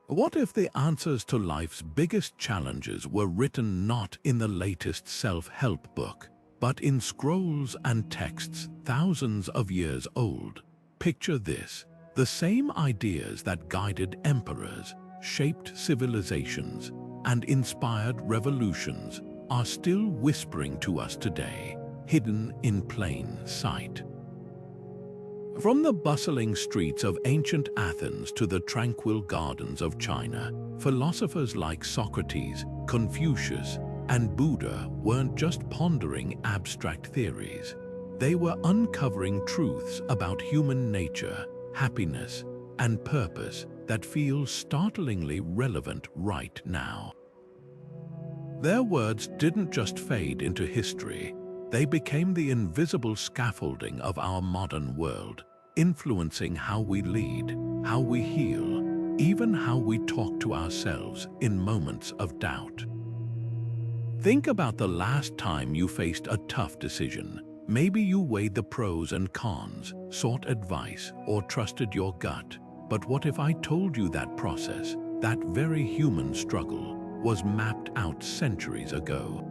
What if the answers to life's biggest challenges were written not in the latest self-help book, but in scrolls and texts thousands of years old? Picture this: the same ideas that guided emperors, shaped civilizations, and inspired revolutions are still whispering to us today, hidden in plain sight. From the bustling streets of ancient Athens to the tranquil gardens of China, philosophers like Socrates, Confucius, and Buddha weren't just pondering abstract theories. They were uncovering truths about human nature, happiness, and purpose that feel startlingly relevant right now. Their words didn't just fade into history, they became the invisible scaffolding of our modern world, influencing how we lead, how we heal, even how we talk to ourselves in moments of doubt. Think about the last time you faced a tough decision. Maybe you weighed the pros and cons, sought advice, or trusted your gut. But what if I told you that process, that very human struggle, was mapped out centuries ago?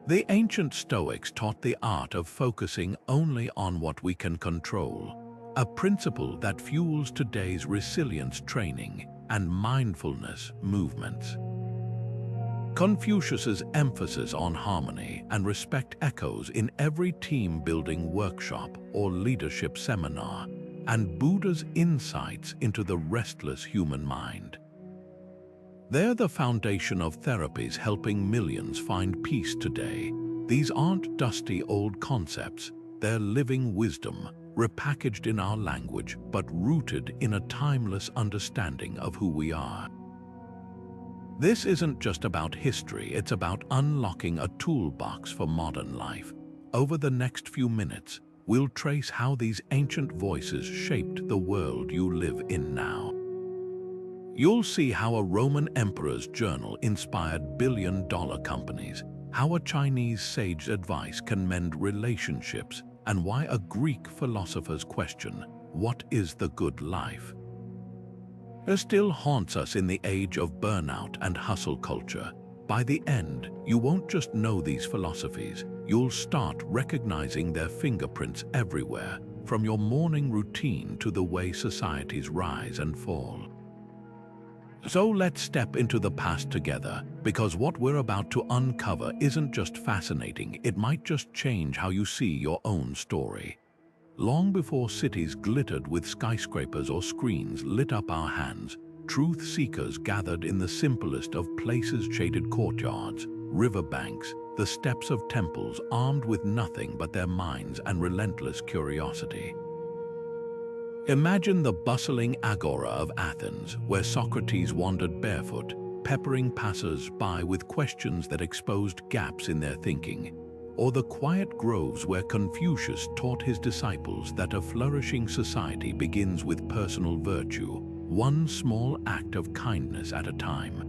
The ancient Stoics taught the art of focusing only on what we can control, a principle that fuels today's resilience training and mindfulness movements. Confucius's emphasis on harmony and respect echoes in every team-building workshop or leadership seminar, and Buddha's insights into the restless human mind. They're the foundation of therapies helping millions find peace today. These aren't dusty old concepts, they're living wisdom, repackaged in our language but rooted in a timeless understanding of who we are. This isn't just about history, it's about unlocking a toolbox for modern life. Over the next few minutes, we'll trace how these ancient voices shaped the world you live in now. You'll see how a Roman emperor's journal inspired billion-dollar companies, how a Chinese sage's advice can mend relationships, and why a Greek philosopher's question, "What is the good life?" still haunts us in the age of burnout and hustle culture. By the end, you won't just know these philosophies, you'll start recognizing their fingerprints everywhere, from your morning routine to the way societies rise and fall. So let's step into the past together, because what we're about to uncover isn't just fascinating, it might just change how you see your own story. Long before cities glittered with skyscrapers or screens lit up our hands, truth seekers gathered in the simplest of places: shaded courtyards, riverbanks, the steps of temples, armed with nothing but their minds and relentless curiosity. Imagine the bustling agora of Athens, where Socrates wandered barefoot, peppering passers-by with questions that exposed gaps in their thinking. Or the quiet groves where Confucius taught his disciples that a flourishing society begins with personal virtue, one small act of kindness at a time.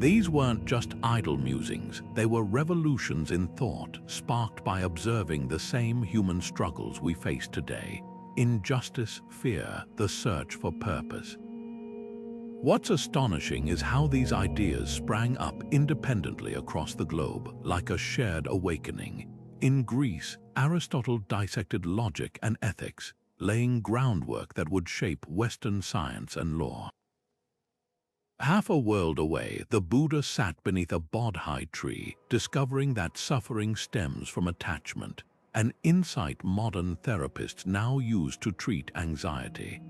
These weren't just idle musings, they were revolutions in thought, sparked by observing the same human struggles we face today: injustice, fear, the search for purpose. What's astonishing is how these ideas sprang up independently across the globe, like a shared awakening. In Greece, Aristotle dissected logic and ethics, laying groundwork that would shape Western science and law. Half a world away, the Buddha sat beneath a bodhi tree, discovering that suffering stems from attachment, an insight modern therapists now use to treat anxiety.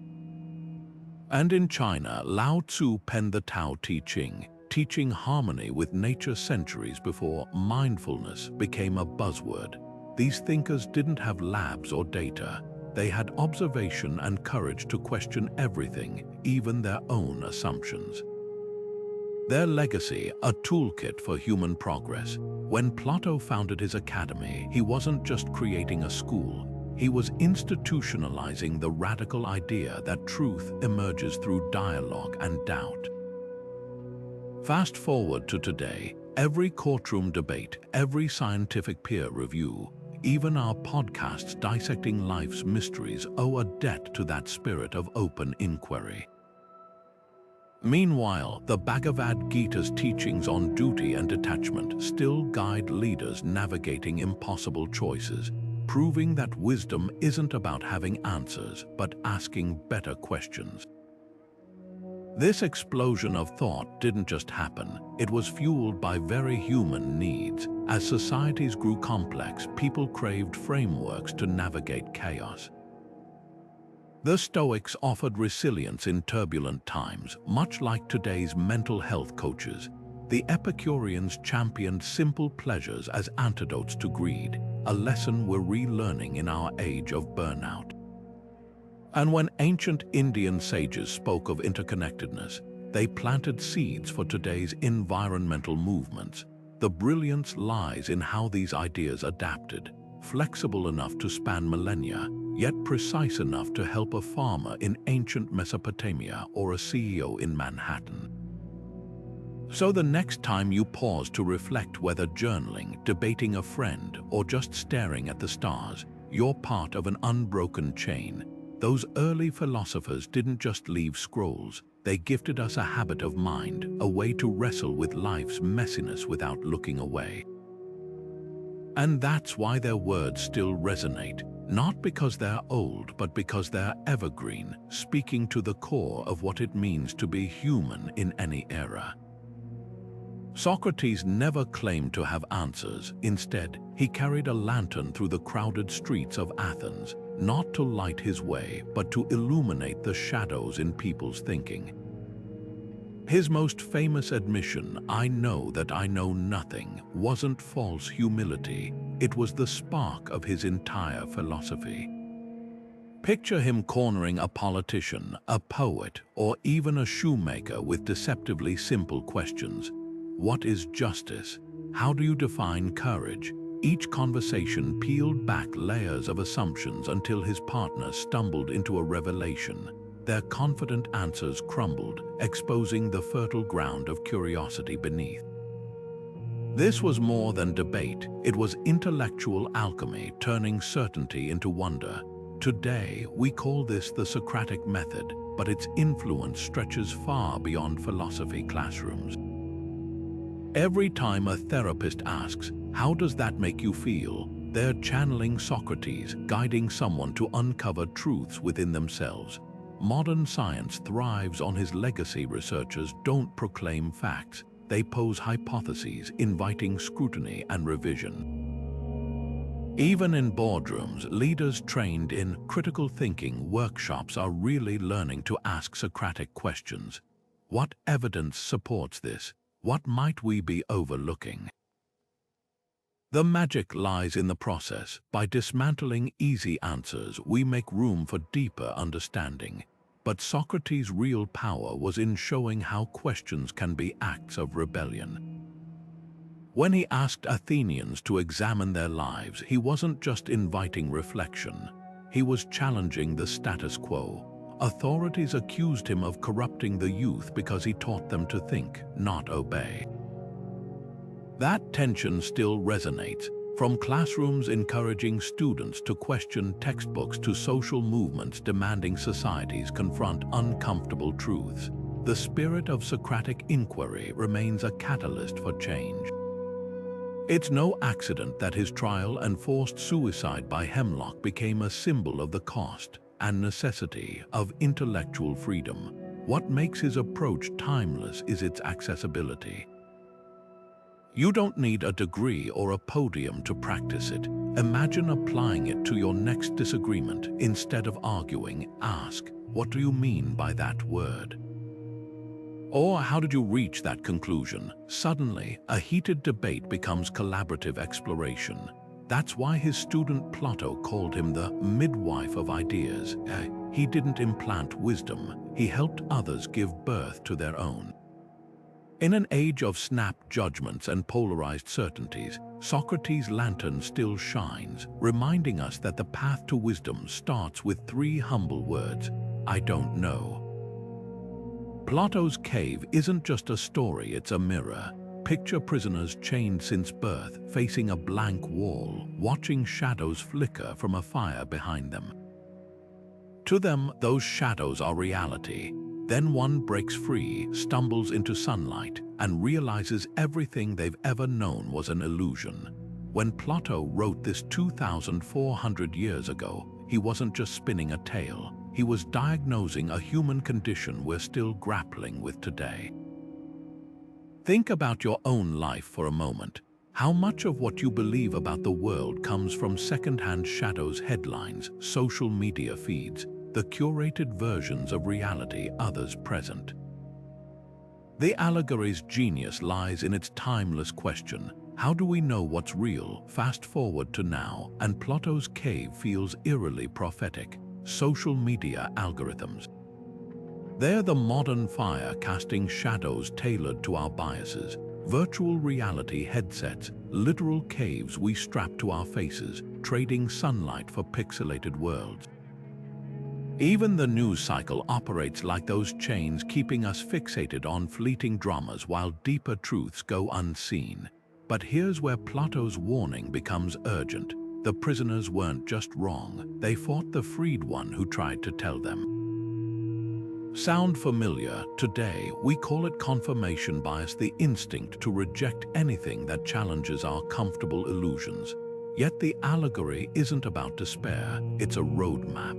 And in China, Lao Tzu penned the Tao Te Ching, teaching harmony with nature centuries before mindfulness became a buzzword. These thinkers didn't have labs or data. They had observation and courage to question everything, even their own assumptions. Their legacy, a toolkit for human progress. When Plato founded his academy, he wasn't just creating a school. He was institutionalizing the radical idea that truth emerges through dialogue and doubt. Fast forward to today, every courtroom debate, every scientific peer review, even our podcasts dissecting life's mysteries owe a debt to that spirit of open inquiry. Meanwhile, the Bhagavad Gita's teachings on duty and detachment still guide leaders navigating impossible choices, proving that wisdom isn't about having answers, but asking better questions. This explosion of thought didn't just happen, it was fueled by very human needs. As societies grew complex, people craved frameworks to navigate chaos. The Stoics offered resilience in turbulent times, much like today's mental health coaches. The Epicureans championed simple pleasures as antidotes to greed, a lesson we're relearning in our age of burnout. And when ancient Indian sages spoke of interconnectedness, they planted seeds for today's environmental movements. The brilliance lies in how these ideas adapted, flexible enough to span millennia, yet precise enough to help a farmer in ancient Mesopotamia or a CEO in Manhattan. So the next time you pause to reflect, whether journaling, debating a friend, or just staring at the stars, you're part of an unbroken chain. Those early philosophers didn't just leave scrolls, they gifted us a habit of mind, a way to wrestle with life's messiness without looking away. And that's why their words still resonate, not because they're old, but because they're evergreen, speaking to the core of what it means to be human in any era. Socrates never claimed to have answers. Instead, he carried a lantern through the crowded streets of Athens, not to light his way, but to illuminate the shadows in people's thinking. His most famous admission, "I know that I know nothing," wasn't false humility. It was the spark of his entire philosophy. Picture him cornering a politician, a poet, or even a shoemaker with deceptively simple questions. What is justice? How do you define courage? Each conversation peeled back layers of assumptions until his partner stumbled into a revelation. Their confident answers crumbled, exposing the fertile ground of curiosity beneath. This was more than debate, it was intellectual alchemy, turning certainty into wonder. Today, we call this the Socratic Method, but its influence stretches far beyond philosophy classrooms. Every time a therapist asks, "How does that make you feel?" they're channeling Socrates, guiding someone to uncover truths within themselves. Modern science thrives on his legacy. Researchers don't proclaim facts, they pose hypotheses, inviting scrutiny and revision. Even in boardrooms, leaders trained in critical thinking workshops are really learning to ask Socratic questions. What evidence supports this? What might we be overlooking? The magic lies in the process. By dismantling easy answers, we make room for deeper understanding. But Socrates' real power was in showing how questions can be acts of rebellion. When he asked Athenians to examine their lives, he wasn't just inviting reflection. He was challenging the status quo. Authorities accused him of corrupting the youth because he taught them to think, not obey. That tension still resonates, from classrooms encouraging students to question textbooks to social movements demanding societies confront uncomfortable truths. The spirit of Socratic inquiry remains a catalyst for change. It's no accident that his trial and forced suicide by hemlock became a symbol of the cost and necessity of intellectual freedom. What makes his approach timeless is its accessibility. You don't need a degree or a podium to practice it. Imagine applying it to your next disagreement. Instead of arguing, ask, "What do you mean by that word?" Or, "How did you reach that conclusion?" Suddenly, a heated debate becomes collaborative exploration. That's why his student Plato called him the midwife of ideas. He didn't implant wisdom, he helped others give birth to their own. In an age of snap judgments and polarized certainties, Socrates' lantern still shines, reminding us that the path to wisdom starts with 3 humble words: "I don't know." Plato's cave isn't just a story, it's a mirror. Picture prisoners chained since birth, facing a blank wall, watching shadows flicker from a fire behind them. To them, those shadows are reality. Then one breaks free, stumbles into sunlight, and realizes everything they've ever known was an illusion. When Plato wrote this 2,400 years ago, he wasn't just spinning a tale. He was diagnosing a human condition we're still grappling with today. Think about your own life for a moment. How much of what you believe about the world comes from second-hand shadows, headlines, social media feeds, the curated versions of reality others present? The allegory's genius lies in its timeless question: how do we know what's real? Fast forward to now, and Plato's cave feels eerily prophetic. Social media algorithms. They're the modern fire casting shadows tailored to our biases. Virtual reality headsets, literal caves we strap to our faces, trading sunlight for pixelated worlds. Even the news cycle operates like those chains, keeping us fixated on fleeting dramas while deeper truths go unseen. But here's where Plato's warning becomes urgent. The prisoners weren't just wrong, they fought the freed one who tried to tell them. Sound familiar? Today, we call it confirmation bias, the instinct to reject anything that challenges our comfortable illusions. Yet the allegory isn't about despair, it's a roadmap.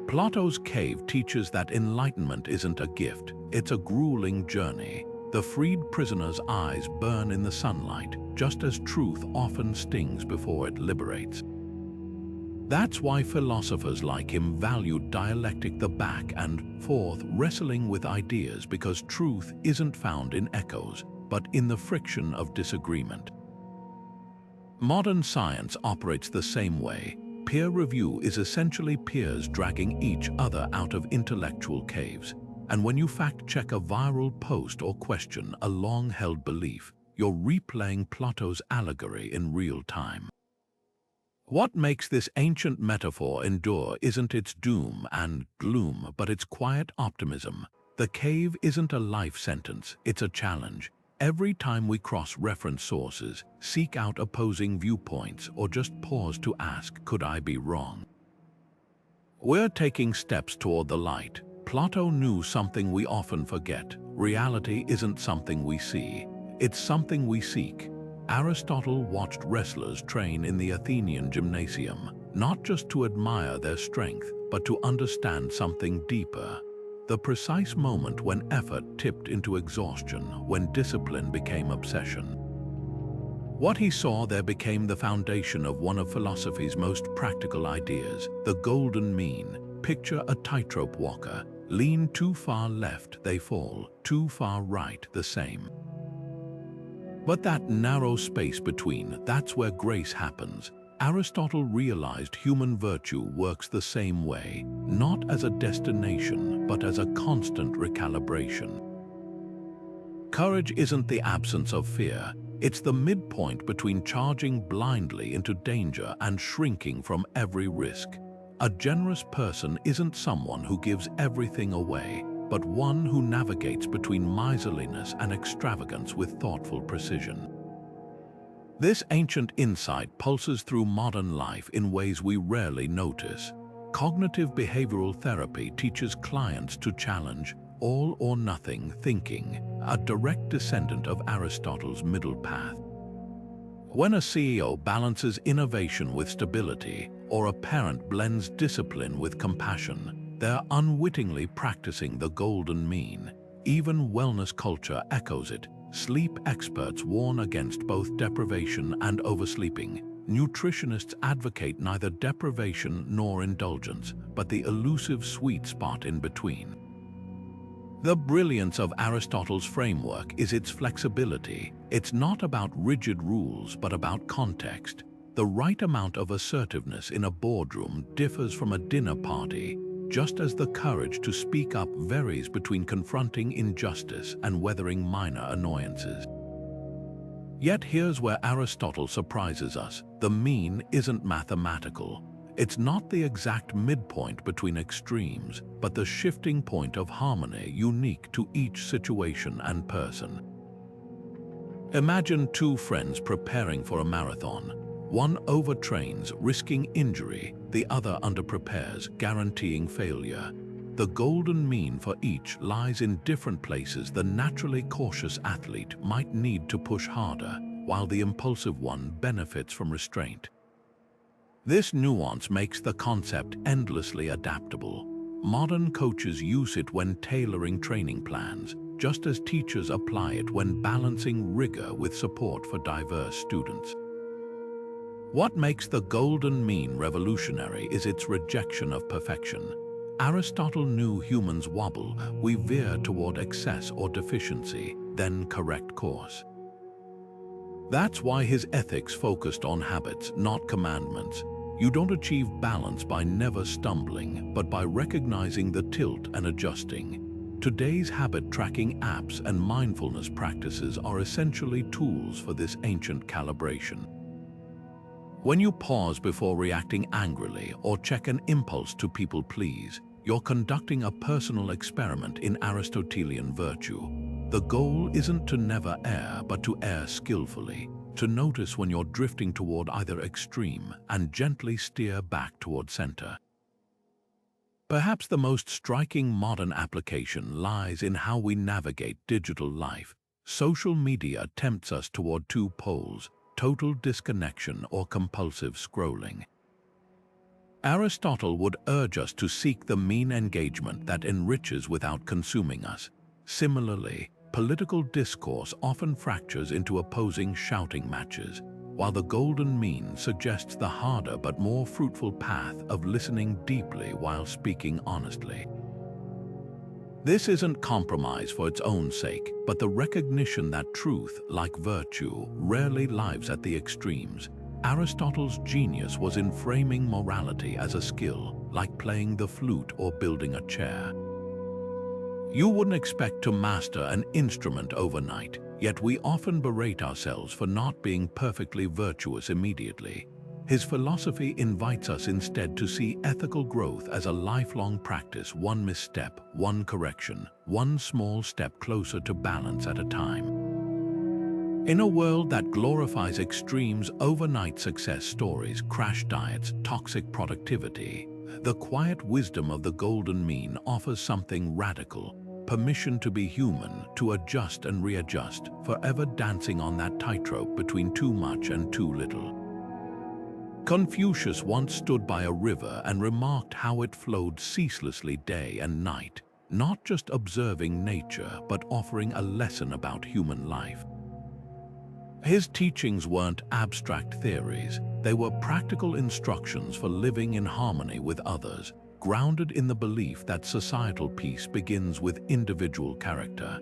Plato's cave teaches that enlightenment isn't a gift, it's a grueling journey. The freed prisoner's eyes burn in the sunlight, just as truth often stings before it liberates. That's why philosophers like him valued dialectic, the back and forth wrestling with ideas, because truth isn't found in echoes, but in the friction of disagreement. Modern science operates the same way. Peer review is essentially peers dragging each other out of intellectual caves. And when you fact-check a viral post or question a long-held belief, you're replaying Plato's allegory in real time. What makes this ancient metaphor endure isn't its doom and gloom, but its quiet optimism. The cave isn't a life sentence, it's a challenge. Every time we cross-reference sources, seek out opposing viewpoints, or just pause to ask, could I be wrong? We're taking steps toward the light. Plato knew something we often forget. Reality isn't something we see, it's something we seek. Aristotle watched wrestlers train in the Athenian gymnasium, not just to admire their strength, but to understand something deeper. The precise moment when effort tipped into exhaustion, when discipline became obsession. What he saw there became the foundation of one of philosophy's most practical ideas, the golden mean. Picture a tightrope walker. Lean too far left, they fall. Too far right, the same. But that narrow space between, that's where grace happens. Aristotle realized human virtue works the same way, not as a destination, but as a constant recalibration. Courage isn't the absence of fear, it's the midpoint between charging blindly into danger and shrinking from every risk. A generous person isn't someone who gives everything away, but one who navigates between miserliness and extravagance with thoughtful precision. This ancient insight pulses through modern life in ways we rarely notice. Cognitive behavioral therapy teaches clients to challenge all or nothing thinking, a direct descendant of Aristotle's middle path. When a CEO balances innovation with stability, or a parent blends discipline with compassion, they're unwittingly practicing the golden mean. Even wellness culture echoes it. Sleep experts warn against both deprivation and oversleeping. Nutritionists advocate neither deprivation nor indulgence, but the elusive sweet spot in between. The brilliance of Aristotle's framework is its flexibility. It's not about rigid rules, but about context. The right amount of assertiveness in a boardroom differs from a dinner party, just as the courage to speak up varies between confronting injustice and weathering minor annoyances. Yet here's where Aristotle surprises us. The mean isn't mathematical. It's not the exact midpoint between extremes, but the shifting point of harmony unique to each situation and person. Imagine two friends preparing for a marathon. One overtrains, risking injury, the other underprepares, guaranteeing failure. The golden mean for each lies in different places. The naturally cautious athlete might need to push harder, while the impulsive one benefits from restraint. This nuance makes the concept endlessly adaptable. Modern coaches use it when tailoring training plans, just as teachers apply it when balancing rigor with support for diverse students. What makes the golden mean revolutionary is its rejection of perfection. Aristotle knew humans wobble, we veer toward excess or deficiency, then correct course. That's why his ethics focused on habits, not commandments. You don't achieve balance by never stumbling, but by recognizing the tilt and adjusting. Today's habit tracking apps and mindfulness practices are essentially tools for this ancient calibration. When you pause before reacting angrily or check an impulse to people please, you're conducting a personal experiment in Aristotelian virtue. The goal isn't to never err, but to err skillfully, to notice when you're drifting toward either extreme and gently steer back toward center. Perhaps the most striking modern application lies in how we navigate digital life. Social media tempts us toward two poles: total disconnection or compulsive scrolling. Aristotle would urge us to seek the mean engagement that enriches without consuming us. Similarly, political discourse often fractures into opposing shouting matches, while the golden mean suggests the harder but more fruitful path of listening deeply while speaking honestly. This isn't compromise for its own sake, but the recognition that truth, like virtue, rarely lives at the extremes. Aristotle's genius was in framing morality as a skill, like playing the flute or building a chair. You wouldn't expect to master an instrument overnight, yet we often berate ourselves for not being perfectly virtuous immediately. His philosophy invites us instead to see ethical growth as a lifelong practice, one misstep, one correction, one small step closer to balance at a time. In a world that glorifies extremes, overnight success stories, crash diets, toxic productivity, the quiet wisdom of the golden mean offers something radical: permission to be human, to adjust and readjust, forever dancing on that tightrope between too much and too little. Confucius once stood by a river and remarked how it flowed ceaselessly day and night, not just observing nature, but offering a lesson about human life. His teachings weren't abstract theories, they were practical instructions for living in harmony with others, grounded in the belief that societal peace begins with individual character.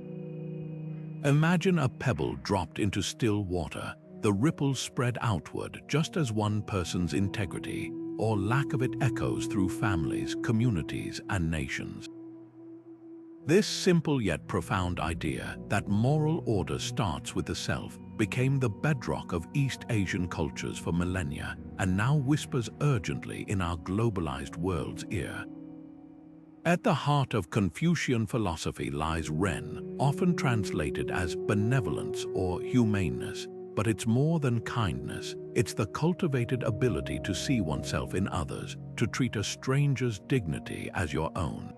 Imagine a pebble dropped into still water. The ripples spread outward just as one person's integrity or lack of it echoes through families, communities, and nations. This simple yet profound idea that moral order starts with the self became the bedrock of East Asian cultures for millennia and now whispers urgently in our globalized world's ear. At the heart of Confucian philosophy lies Ren, often translated as benevolence or humaneness. But it's more than kindness. It's the cultivated ability to see oneself in others, to treat a stranger's dignity as your own.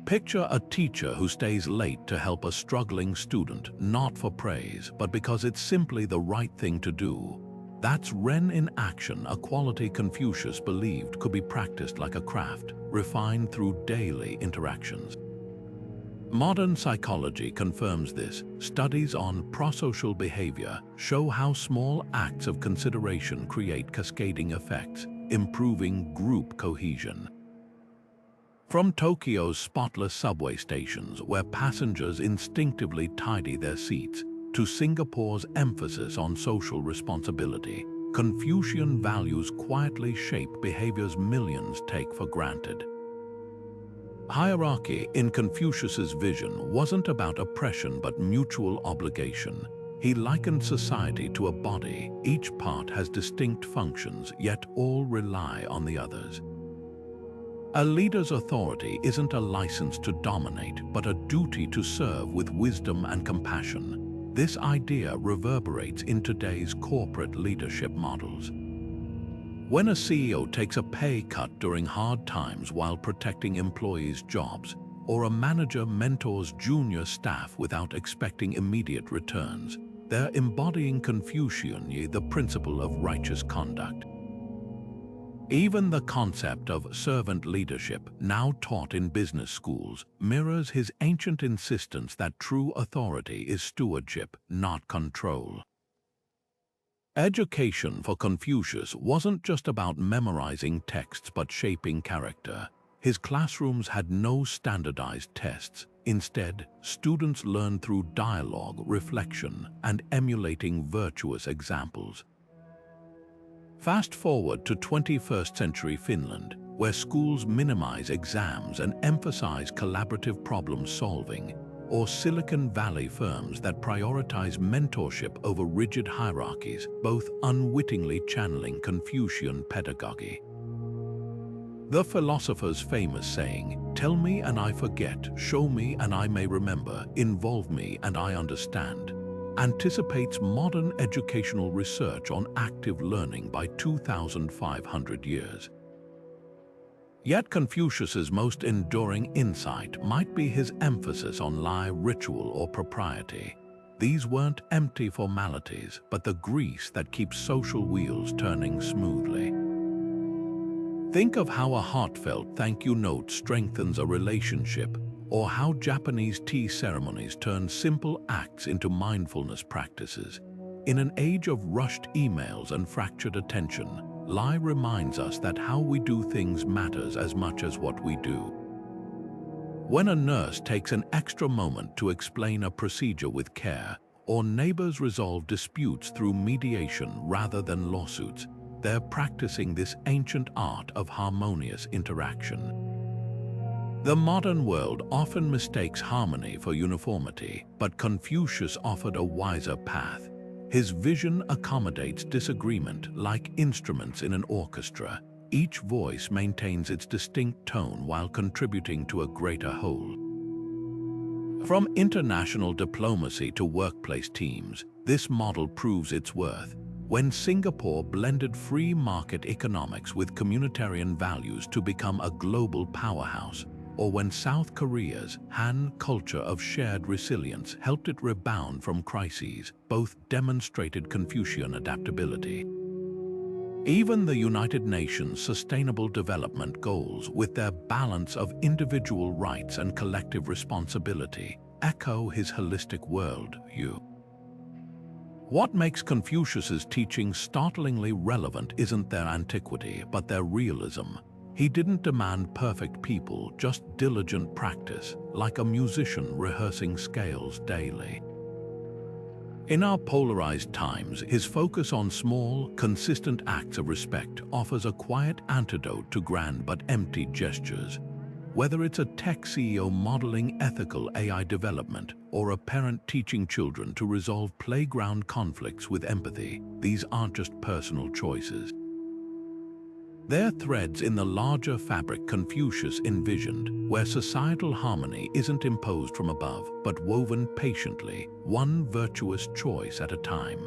Picture a teacher who stays late to help a struggling student, not for praise, but because it's simply the right thing to do. That's Ren in action, a quality Confucius believed could be practiced like a craft, refined through daily interactions. Modern psychology confirms this. Studies on prosocial behavior show how small acts of consideration create cascading effects, improving group cohesion. From Tokyo's spotless subway stations, where passengers instinctively tidy their seats, to Singapore's emphasis on social responsibility, Confucian values quietly shape behaviors millions take for granted. Hierarchy in Confucius's vision wasn't about oppression but mutual obligation. He likened society to a body. Each part has distinct functions, yet all rely on the others. A leader's authority isn't a license to dominate, but a duty to serve with wisdom and compassion. This idea reverberates in today's corporate leadership models. When a CEO takes a pay cut during hard times while protecting employees' jobs, or a manager mentors junior staff without expecting immediate returns, they're embodying Confucian, the principle of righteous conduct. Even the concept of servant leadership, now taught in business schools, mirrors his ancient insistence that true authority is stewardship, not control. Education for Confucius wasn't just about memorizing texts but shaping character. His classrooms had no standardized tests. Instead, students learned through dialogue, reflection, and emulating virtuous examples. Fast forward to 21st century Finland, where schools minimize exams and emphasize collaborative problem solving, or Silicon Valley firms that prioritize mentorship over rigid hierarchies, both unwittingly channeling Confucian pedagogy. The philosopher's famous saying, "Tell me and I forget, show me and I may remember, involve me and I understand," anticipates modern educational research on active learning by 2,500 years. Yet Confucius's most enduring insight might be his emphasis on lie, ritual, or propriety. These weren't empty formalities, but the grease that keeps social wheels turning smoothly. Think of how a heartfelt thank you note strengthens a relationship, or how Japanese tea ceremonies turn simple acts into mindfulness practices. In an age of rushed emails and fractured attention, Lai reminds us that how we do things matters as much as what we do. When a nurse takes an extra moment to explain a procedure with care, or neighbors resolve disputes through mediation rather than lawsuits, they're practicing this ancient art of harmonious interaction. The modern world often mistakes harmony for uniformity, but Confucius offered a wiser path. His vision accommodates disagreement like instruments in an orchestra. Each voice maintains its distinct tone while contributing to a greater whole. From international diplomacy to workplace teams, this model proves its worth. When Singapore blended free market economics with communitarian values to become a global powerhouse, or when South Korea's Han culture of shared resilience helped it rebound from crises, both demonstrated Confucian adaptability. Even the United Nations Sustainable Development Goals, with their balance of individual rights and collective responsibility, echo his holistic worldview. What makes Confucius's teachings startlingly relevant isn't their antiquity, but their realism. He didn't demand perfect people, just diligent practice, like a musician rehearsing scales daily. In our polarized times, his focus on small, consistent acts of respect offers a quiet antidote to grand but empty gestures. Whether it's a tech CEO modeling ethical AI development or a parent teaching children to resolve playground conflicts with empathy, these aren't just personal choices. They're threads in the larger fabric Confucius envisioned, where societal harmony isn't imposed from above, but woven patiently, one virtuous choice at a time.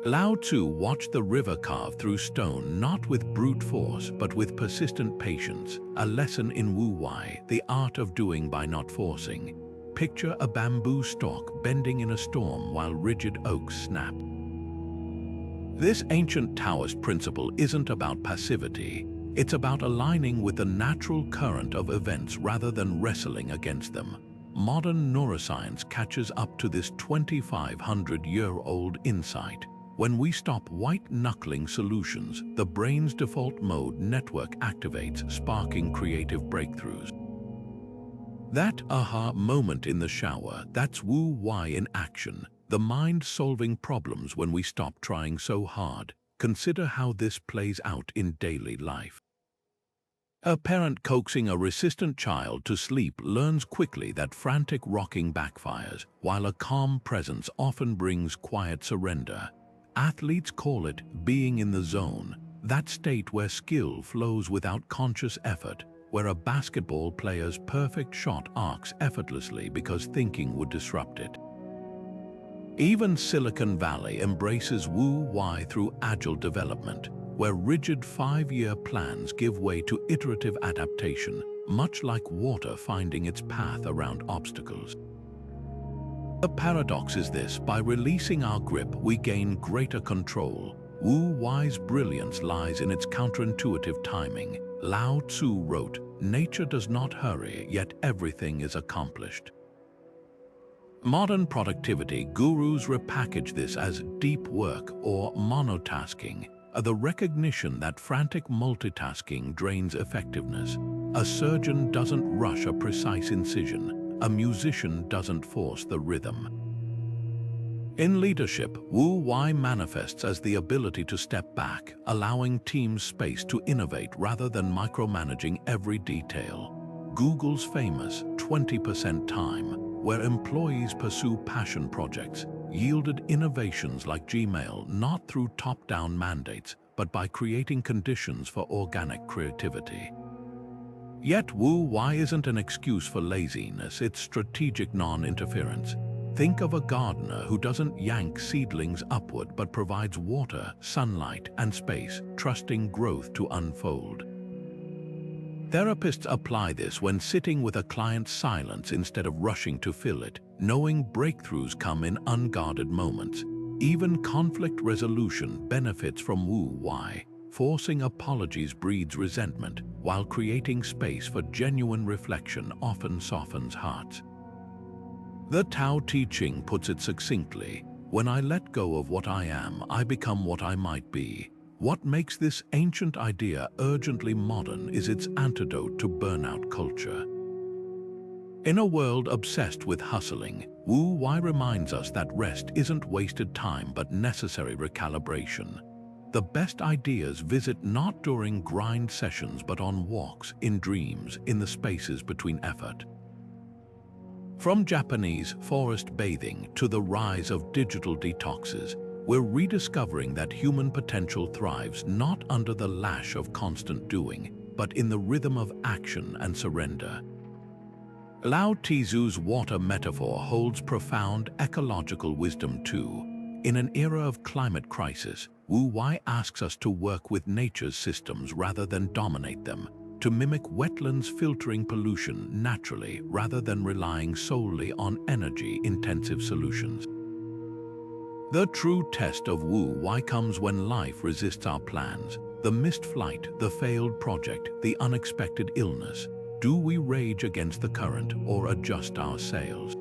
Lao Tzu watched the river carve through stone not with brute force, but with persistent patience, a lesson in Wu Wei, the art of doing by not forcing. Picture a bamboo stalk bending in a storm while rigid oaks snap. This ancient Taoist principle isn't about passivity. It's about aligning with the natural current of events rather than wrestling against them. Modern neuroscience catches up to this 2,500-year-old insight. When we stop white-knuckling solutions, the brain's default mode network activates, sparking creative breakthroughs. That aha moment in the shower, that's Wu Wei in action. The mind solving problems when we stop trying so hard. Consider how this plays out in daily life. A parent coaxing a resistant child to sleep learns quickly that frantic rocking backfires, while a calm presence often brings quiet surrender. Athletes call it being in the zone, that state where skill flows without conscious effort, where a basketball player's perfect shot arcs effortlessly because thinking would disrupt it. Even Silicon Valley embraces Wu Wei through agile development. where rigid 5-year plans give way to iterative adaptation, much like water finding its path around obstacles. The paradox is this: by releasing our grip, we gain greater control. Wu Wai's brilliance lies in its counterintuitive timing. Lao Tzu wrote, "Nature does not hurry, yet everything is accomplished." Modern productivity gurus repackage this as deep work or monotasking, the recognition that frantic multitasking drains effectiveness. A surgeon doesn't rush a precise incision. A musician doesn't force the rhythm. In leadership, Wu Wai manifests as the ability to step back, allowing teams space to innovate rather than micromanaging every detail. Google's famous 20% time, where employees pursue passion projects, yielded innovations like Gmail not through top-down mandates, but by creating conditions for organic creativity. Yet Wu Wai isn't an excuse for laziness, it's strategic non-interference. Think of a gardener who doesn't yank seedlings upward but provides water, sunlight, and space, trusting growth to unfold. Therapists apply this when sitting with a client's silence instead of rushing to fill it, knowing breakthroughs come in unguarded moments. Even conflict resolution benefits from Wu Wai. Forcing apologies breeds resentment, while creating space for genuine reflection often softens hearts. The Tao Te Ching puts it succinctly: "When I let go of what I am, I become what I might be." What makes this ancient idea urgently modern is its antidote to burnout culture. In a world obsessed with hustling, Wu Wai reminds us that rest isn't wasted time but necessary recalibration. The best ideas visit not during grind sessions but on walks, in dreams, in the spaces between effort. From Japanese forest bathing to the rise of digital detoxes, we're rediscovering that human potential thrives not under the lash of constant doing, but in the rhythm of action and surrender. Lao Tzu's water metaphor holds profound ecological wisdom too. In an era of climate crisis, Wu Wai asks us to work with nature's systems rather than dominate them, to mimic wetlands filtering pollution naturally rather than relying solely on energy-intensive solutions. The true test of Wu Wai comes when life resists our plans. The missed flight, the failed project, the unexpected illness. Do we rage against the current or adjust our sails?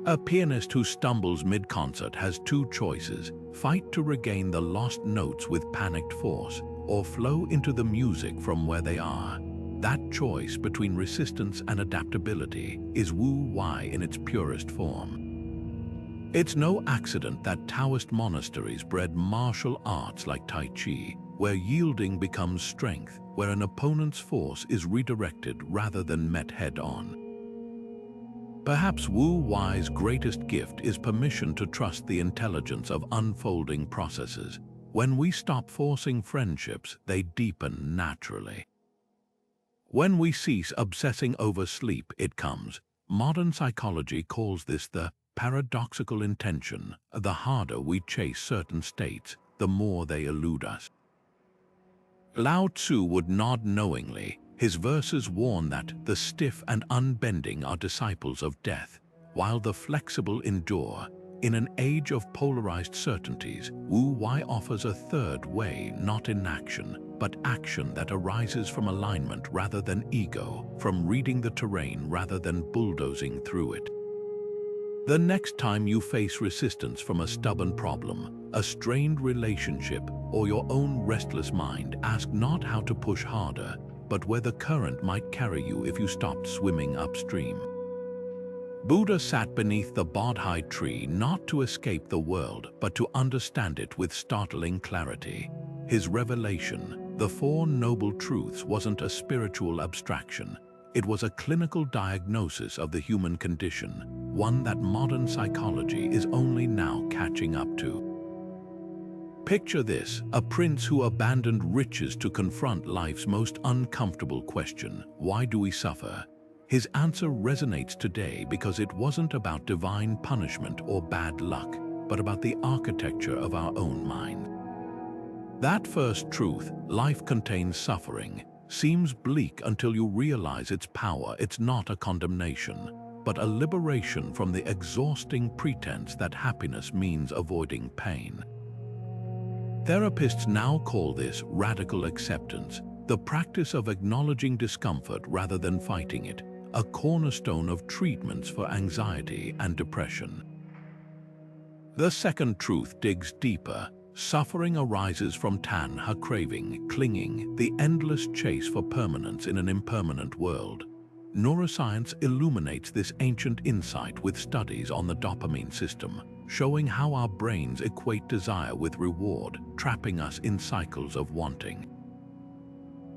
A pianist who stumbles mid-concert has two choices: fight to regain the lost notes with panicked force, or flow into the music from where they are. That choice between resistance and adaptability is Wu Wai in its purest form. It's no accident that Taoist monasteries bred martial arts like Tai Chi, where yielding becomes strength, where an opponent's force is redirected rather than met head-on. Perhaps Wu Wai's greatest gift is permission to trust the intelligence of unfolding processes. When we stop forcing friendships, they deepen naturally. When we cease obsessing over sleep, it comes. Modern psychology calls this the paradoxical intention. The harder we chase certain states, the more they elude us. Lao Tzu would nod knowingly. His verses warn that the stiff and unbending are disciples of death, while the flexible endure. In an age of polarized certainties, Wu Wai offers a third way, not inaction, but action that arises from alignment rather than ego, from reading the terrain rather than bulldozing through it. The next time you face resistance from a stubborn problem, a strained relationship, or your own restless mind, ask not how to push harder, but where the current might carry you if you stopped swimming upstream. Buddha sat beneath the Bodhi tree not to escape the world, but to understand it with startling clarity. His revelation, the Four Noble Truths, wasn't a spiritual abstraction. It was a clinical diagnosis of the human condition, one that modern psychology is only now catching up to. Picture this: a prince who abandoned riches to confront life's most uncomfortable question: why do we suffer? His answer resonates today because it wasn't about divine punishment or bad luck, but about the architecture of our own mind. That first truth, life contains suffering, seems bleak until you realize its power. It's not a condemnation, but a liberation from the exhausting pretense that happiness means avoiding pain. Therapists now call this radical acceptance, the practice of acknowledging discomfort rather than fighting it, a cornerstone of treatments for anxiety and depression. The second truth digs deeper. Suffering arises from tanha, craving, clinging, the endless chase for permanence in an impermanent world. Neuroscience illuminates this ancient insight with studies on the dopamine system, showing how our brains equate desire with reward, trapping us in cycles of wanting.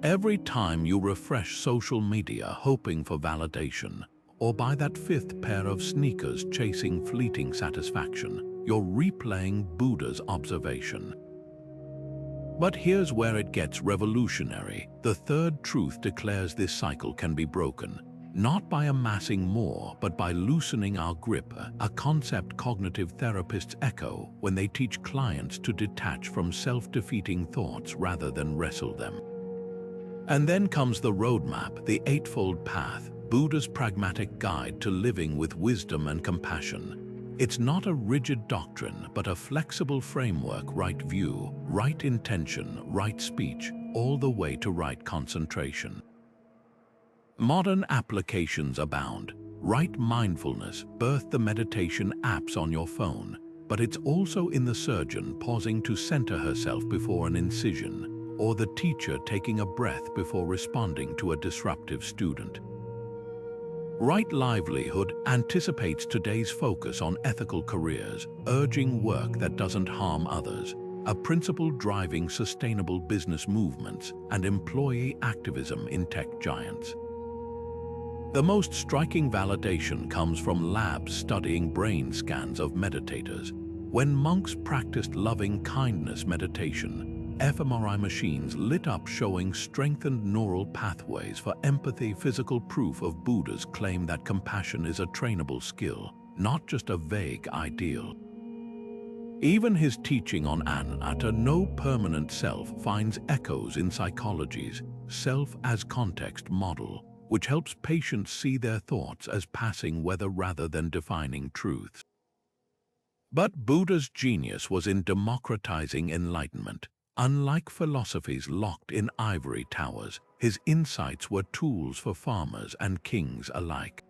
Every time you refresh social media hoping for validation, or buy that fifth pair of sneakers chasing fleeting satisfaction, you're replaying Buddha's observation. But here's where it gets revolutionary. The third truth declares this cycle can be broken, not by amassing more, but by loosening our grip, a concept cognitive therapists echo when they teach clients to detach from self-defeating thoughts rather than wrestle them. And then comes the roadmap, the Eightfold Path, Buddha's pragmatic guide to living with wisdom and compassion. It's not a rigid doctrine, but a flexible framework: right view, right intention, right speech, all the way to right concentration. Modern applications abound. Right mindfulness birthed the meditation apps on your phone, but it's also in the surgeon pausing to center herself before an incision, or the teacher taking a breath before responding to a disruptive student. Right livelihood anticipates today's focus on ethical careers, urging work that doesn't harm others, a principle driving sustainable business movements and employee activism in tech giants. The most striking validation comes from labs studying brain scans of meditators. When monks practiced loving kindness meditation, fMRI machines lit up showing strengthened neural pathways for empathy, physical proof of Buddha's claim that compassion is a trainable skill, not just a vague ideal. Even his teaching on anatta, no permanent self, finds echoes in psychology's self as context model, which helps patients see their thoughts as passing weather rather than defining truths. But Buddha's genius was in democratizing enlightenment. Unlike philosophies locked in ivory towers, his insights were tools for farmers and kings alike.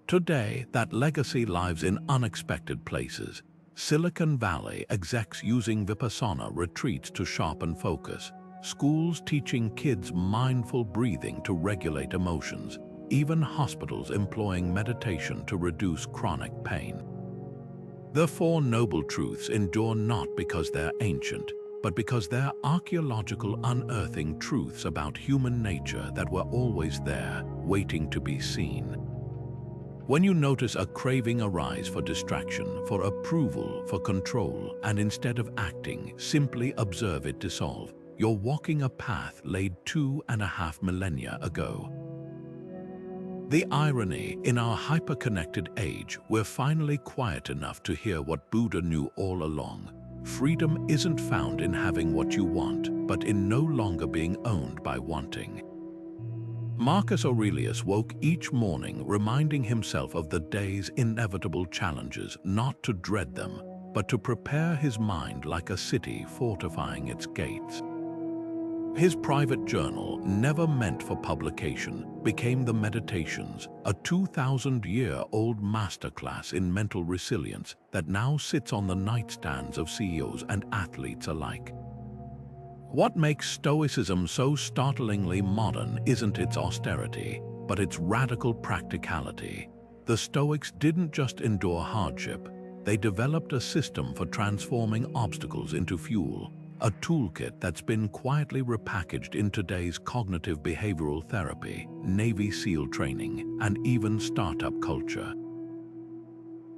Today, that legacy lives in unexpected places. Silicon Valley execs using Vipassana retreats to sharpen focus, schools teaching kids mindful breathing to regulate emotions, even hospitals employing meditation to reduce chronic pain. The Four Noble Truths endure not because they're ancient, but because they're archaeological unearthing truths about human nature that were always there, waiting to be seen. When you notice a craving arise for distraction, for approval, for control, and instead of acting, simply observe it dissolve, you're walking a path laid 2.5 millennia ago. The irony, in our hyper-connected age, we're finally quiet enough to hear what Buddha knew all along. Freedom isn't found in having what you want, but in no longer being owned by wanting. Marcus Aurelius woke each morning reminding himself of the day's inevitable challenges, not to dread them, but to prepare his mind like a city fortifying its gates. His private journal, never meant for publication, became the Meditations, a 2,000-year-old masterclass in mental resilience that now sits on the nightstands of CEOs and athletes alike. What makes Stoicism so startlingly modern isn't its austerity, but its radical practicality. The Stoics didn't just endure hardship, they developed a system for transforming obstacles into fuel, a toolkit that's been quietly repackaged in today's cognitive behavioral therapy, Navy SEAL training, and even startup culture.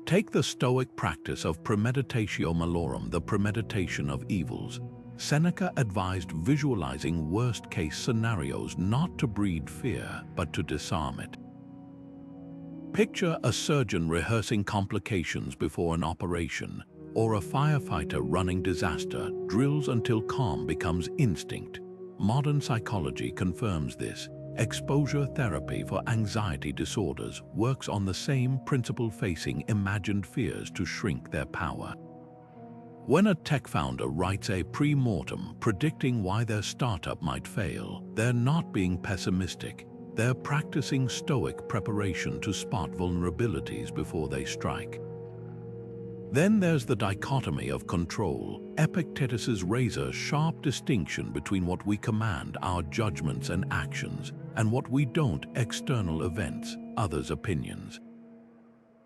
Take the Stoic practice of premeditatio malorum, the premeditation of evils. Seneca advised visualizing worst-case scenarios not to breed fear, but to disarm it. Picture a surgeon rehearsing complications before an operation, or a firefighter running disaster drills until calm becomes instinct. Modern psychology confirms this. Exposure therapy for anxiety disorders works on the same principle, facing imagined fears to shrink their power. When a tech founder writes a pre-mortem predicting why their startup might fail, they're not being pessimistic. They're practicing Stoic preparation to spot vulnerabilities before they strike. Then there's the dichotomy of control. Epictetus's razor-sharp distinction between what we command, our judgments and actions, and what we don't, external events, others' opinions.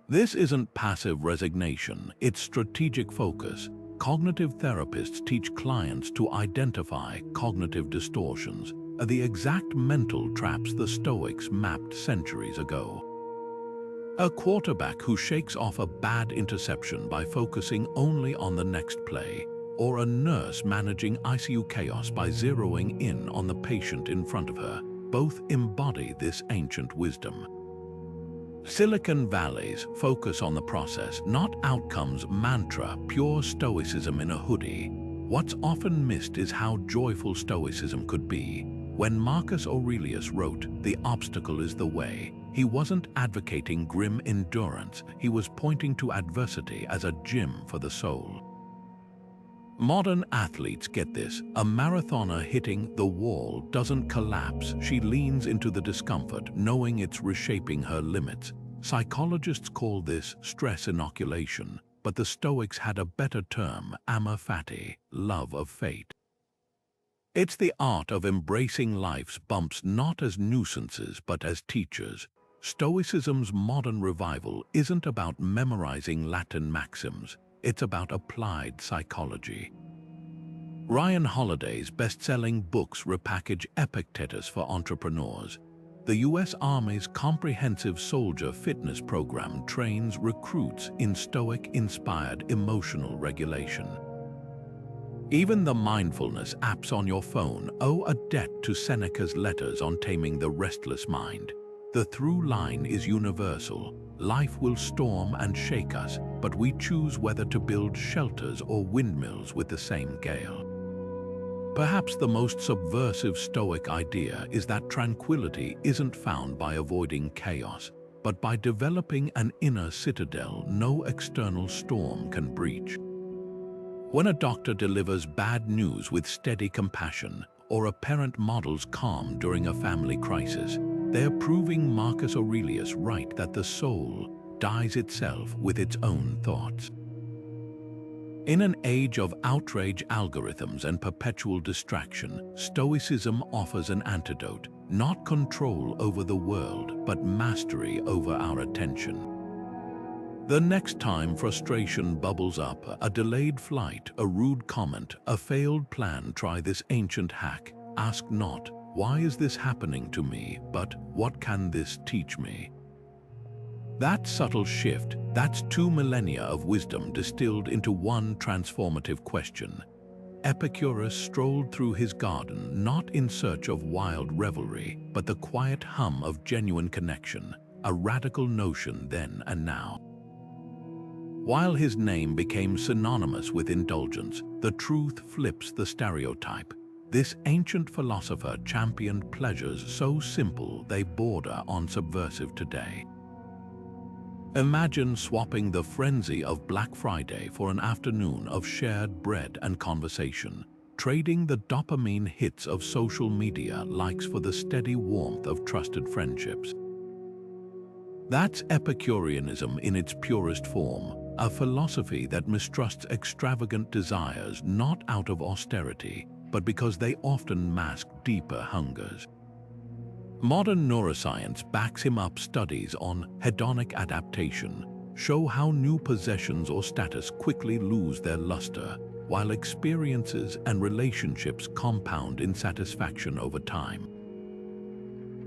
This isn't passive resignation, it's strategic focus. Cognitive therapists teach clients to identify cognitive distortions, the exact mental traps the Stoics mapped centuries ago. A quarterback who shakes off a bad interception by focusing only on the next play, or a nurse managing ICU chaos by zeroing in on the patient in front of her, both embody this ancient wisdom. Silicon Valley's focus on the process, not outcomes mantra, pure Stoicism in a hoodie. What's often missed is how joyful Stoicism could be. When Marcus Aurelius wrote, "The obstacle is the way," he wasn't advocating grim endurance, he was pointing to adversity as a gym for the soul. Modern athletes get this. A marathoner hitting the wall doesn't collapse. She leans into the discomfort, knowing it's reshaping her limits. Psychologists call this stress inoculation, but the Stoics had a better term, amor fati, love of fate. It's the art of embracing life's bumps not as nuisances but as teachers. Stoicism's modern revival isn't about memorizing Latin maxims. It's about applied psychology. Ryan Holiday's best-selling books repackage Epictetus for entrepreneurs. The U.S. Army's comprehensive soldier fitness program trains recruits in Stoic-inspired emotional regulation. Even the mindfulness apps on your phone owe a debt to Seneca's letters on taming the restless mind. The through line is universal. Life will storm and shake us, but we choose whether to build shelters or windmills with the same gale. Perhaps the most subversive Stoic idea is that tranquility isn't found by avoiding chaos, but by developing an inner citadel no external storm can breach. When a doctor delivers bad news with steady compassion, or a parent models calm during a family crisis, they're proving Marcus Aurelius right that the soul dies itself with its own thoughts. In an age of outrage algorithms and perpetual distraction, Stoicism offers an antidote, not control over the world, but mastery over our attention. The next time frustration bubbles up, a delayed flight, a rude comment, a failed plan, try this ancient hack. Ask not, "Why is this happening to me?" but "What can this teach me?" That subtle shift, that's 2 millennia of wisdom distilled into one transformative question. Epicurus strolled through his garden not in search of wild revelry, but the quiet hum of genuine connection, a radical notion then and now. While his name became synonymous with indulgence, the truth flips the stereotype. This ancient philosopher championed pleasures so simple they border on subversive today. Imagine swapping the frenzy of Black Friday for an afternoon of shared bread and conversation, trading the dopamine hits of social media likes for the steady warmth of trusted friendships. That's Epicureanism in its purest form, a philosophy that mistrusts extravagant desires not out of austerity, but because they often mask deeper hungers. Modern neuroscience backs him up. Studies on hedonic adaptation show how new possessions or status quickly lose their luster, while experiences and relationships compound in satisfaction over time.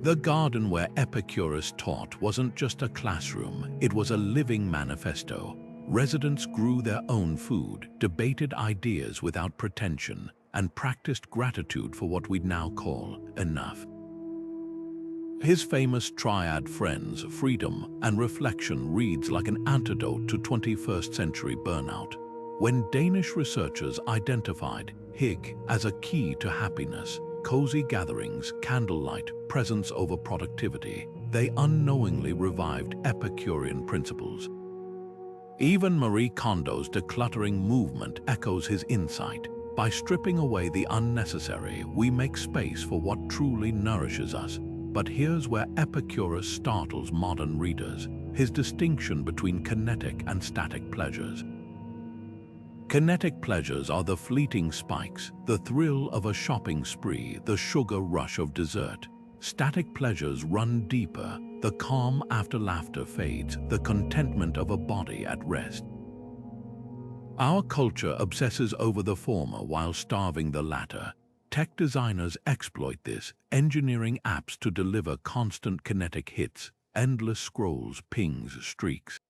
The garden where Epicurus taught wasn't just a classroom, it was a living manifesto. Residents grew their own food, debated ideas without pretension, and practiced gratitude for what we'd now call enough. His famous triad friends, freedom and reflection, reads like an antidote to 21st century burnout. When Danish researchers identified hygge as a key to happiness, cozy gatherings, candlelight, presence over productivity, they unknowingly revived Epicurean principles. Even Marie Kondo's decluttering movement echoes his insight. By stripping away the unnecessary, we make space for what truly nourishes us. But here's where Epicurus startles modern readers: his distinction between kinetic and static pleasures. Kinetic pleasures are the fleeting spikes, the thrill of a shopping spree, the sugar rush of dessert. Static pleasures run deeper, the calm after laughter fades, the contentment of a body at rest. Our culture obsesses over the former while starving the latter. Tech designers exploit this, engineering apps to deliver constant kinetic hits, endless scrolls, pings, streaks.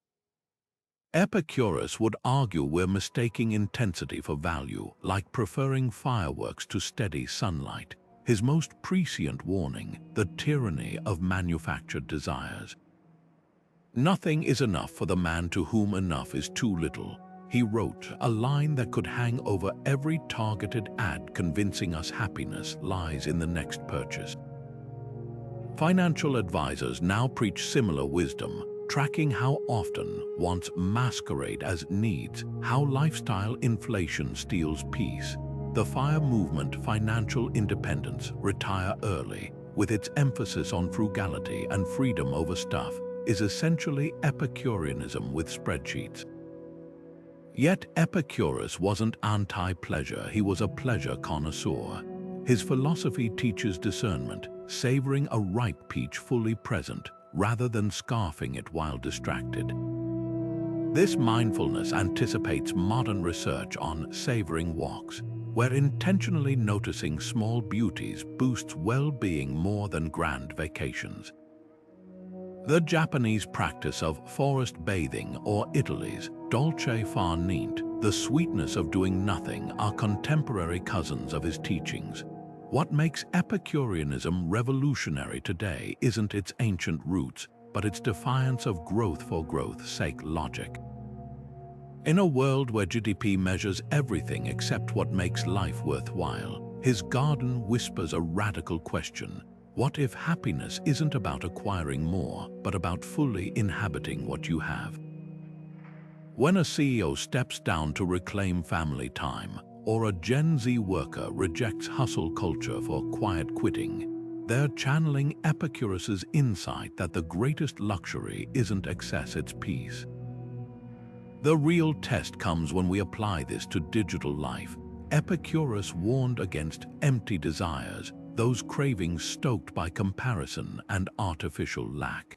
Epicurus would argue we're mistaking intensity for value, like preferring fireworks to steady sunlight. His most prescient warning: the tyranny of manufactured desires. Nothing is enough for the man to whom enough is too little. He wrote, a line that could hang over every targeted ad convincing us happiness lies in the next purchase. Financial advisors now preach similar wisdom, tracking how often wants masquerade as needs, how lifestyle inflation steals peace. The FIRE movement, financial independence, retire early, with its emphasis on frugality and freedom over stuff, is essentially Epicureanism with spreadsheets. Yet Epicurus wasn't anti-pleasure, he was a pleasure connoisseur. His philosophy teaches discernment, savoring a ripe peach fully present, rather than scarfing it while distracted. This mindfulness anticipates modern research on savoring walks, where intentionally noticing small beauties boosts well-being more than grand vacations. The Japanese practice of forest bathing or Italy's dolce far niente, the sweetness of doing nothing, are contemporary cousins of his teachings. What makes Epicureanism revolutionary today isn't its ancient roots, but its defiance of growth for growth's sake logic. In a world where GDP measures everything except what makes life worthwhile, his garden whispers a radical question: what if happiness isn't about acquiring more, but about fully inhabiting what you have? When a CEO steps down to reclaim family time, or a Gen Z worker rejects hustle culture for quiet quitting, they're channeling Epicurus's insight that the greatest luxury isn't excess, it's peace. The real test comes when we apply this to digital life. Epicurus warned against empty desires, those cravings stoked by comparison and artificial lack.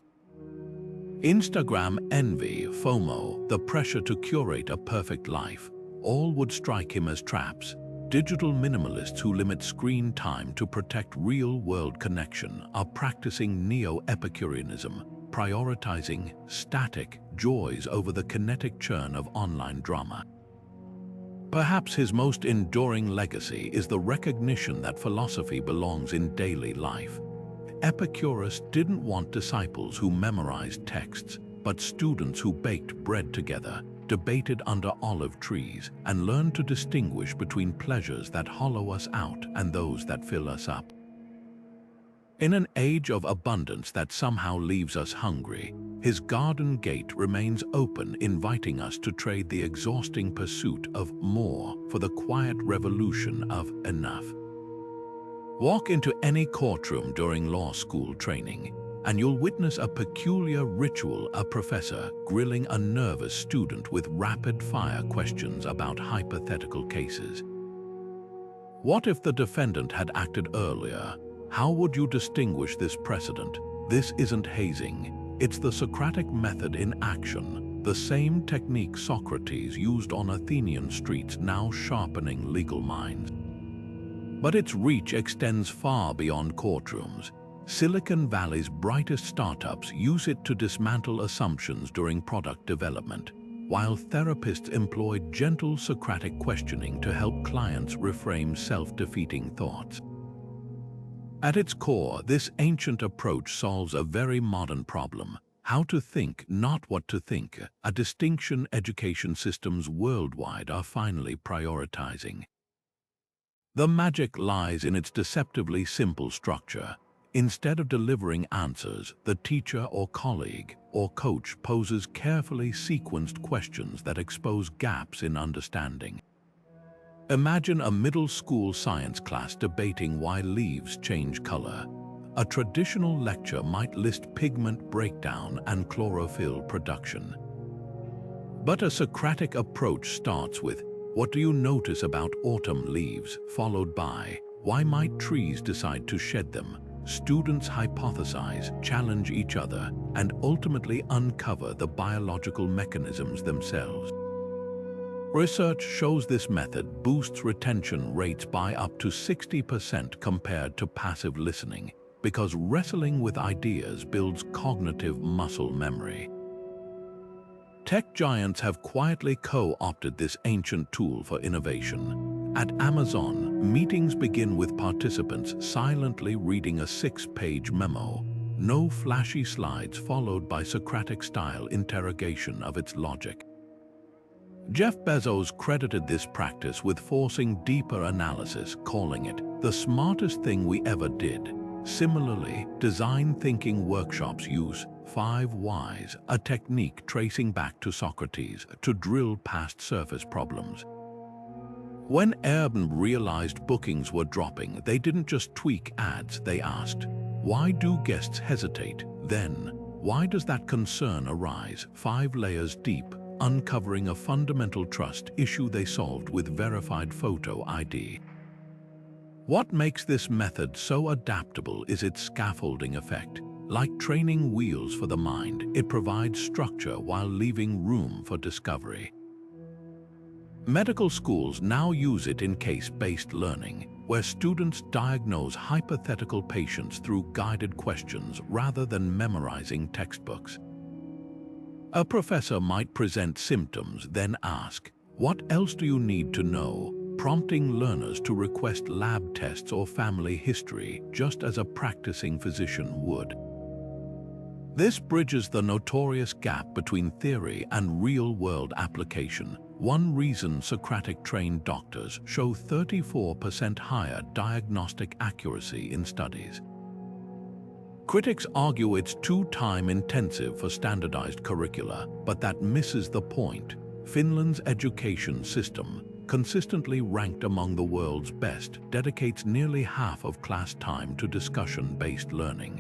Instagram envy, FOMO, the pressure to curate a perfect life, all would strike him as traps. Digital minimalists who limit screen time to protect real-world connection are practicing neo-Epicureanism, prioritizing static joys over the kinetic churn of online drama. Perhaps his most enduring legacy is the recognition that philosophy belongs in daily life. Epicurus didn't want disciples who memorized texts, but students who baked bread together, debated under olive trees, and learned to distinguish between pleasures that hollow us out and those that fill us up. In an age of abundance that somehow leaves us hungry, his garden gate remains open, inviting us to trade the exhausting pursuit of more for the quiet revolution of enough. Walk into any courtroom during law school training, and you'll witness a peculiar ritual: a professor grilling a nervous student with rapid-fire questions about hypothetical cases. What if the defendant had acted earlier? How would you distinguish this precedent? This isn't hazing. It's the Socratic Method in action, the same technique Socrates used on Athenian streets, now sharpening legal minds. But its reach extends far beyond courtrooms. Silicon Valley's brightest startups use it to dismantle assumptions during product development, while therapists employ gentle Socratic questioning to help clients reframe self-defeating thoughts. At its core, this ancient approach solves a very modern problem: How to think, not what to think, a distinction education systems worldwide are finally prioritizing. The magic lies in its deceptively simple structure. Instead of delivering answers, the teacher or colleague or coach poses carefully sequenced questions that expose gaps in understanding. Imagine a middle school science class debating why leaves change color. A traditional lecture might list pigment breakdown and chlorophyll production. But a Socratic approach starts with, "What do you notice about autumn leaves?" followed by, "Why might trees decide to shed them?" Students hypothesize, challenge each other, and ultimately uncover the biological mechanisms themselves. Research shows this method boosts retention rates by up to 60% compared to passive listening, because wrestling with ideas builds cognitive muscle memory. Tech giants have quietly co-opted this ancient tool for innovation. At Amazon, meetings begin with participants silently reading a 6-page memo, no flashy slides followed by Socratic-style interrogation of its logic. Jeff Bezos credited this practice with forcing deeper analysis, calling it the smartest thing we ever did. Similarly, design thinking workshops use 5 whys, a technique tracing back to Socrates, to drill past surface problems. When Airbnb realized bookings were dropping, they didn't just tweak ads, they asked, "Why do guests hesitate? Then, why does that concern arise?" 5 layers deep, uncovering a fundamental trust issue they solved with verified photo ID. What makes this method so adaptable is its scaffolding effect. Like training wheels for the mind, it provides structure while leaving room for discovery. Medical schools now use it in case-based learning, where students diagnose hypothetical patients through guided questions rather than memorizing textbooks. A professor might present symptoms, then ask, "What else do you need to know?" prompting learners to request lab tests or family history, just as a practicing physician would. This bridges the notorious gap between theory and real-world application. One reason Socratic-trained doctors show 34% higher diagnostic accuracy in studies. Critics argue it's too time-intensive for standardized curricula, but that misses the point. Finland's education system, consistently ranked among the world's best, dedicates nearly half of class time to discussion-based learning.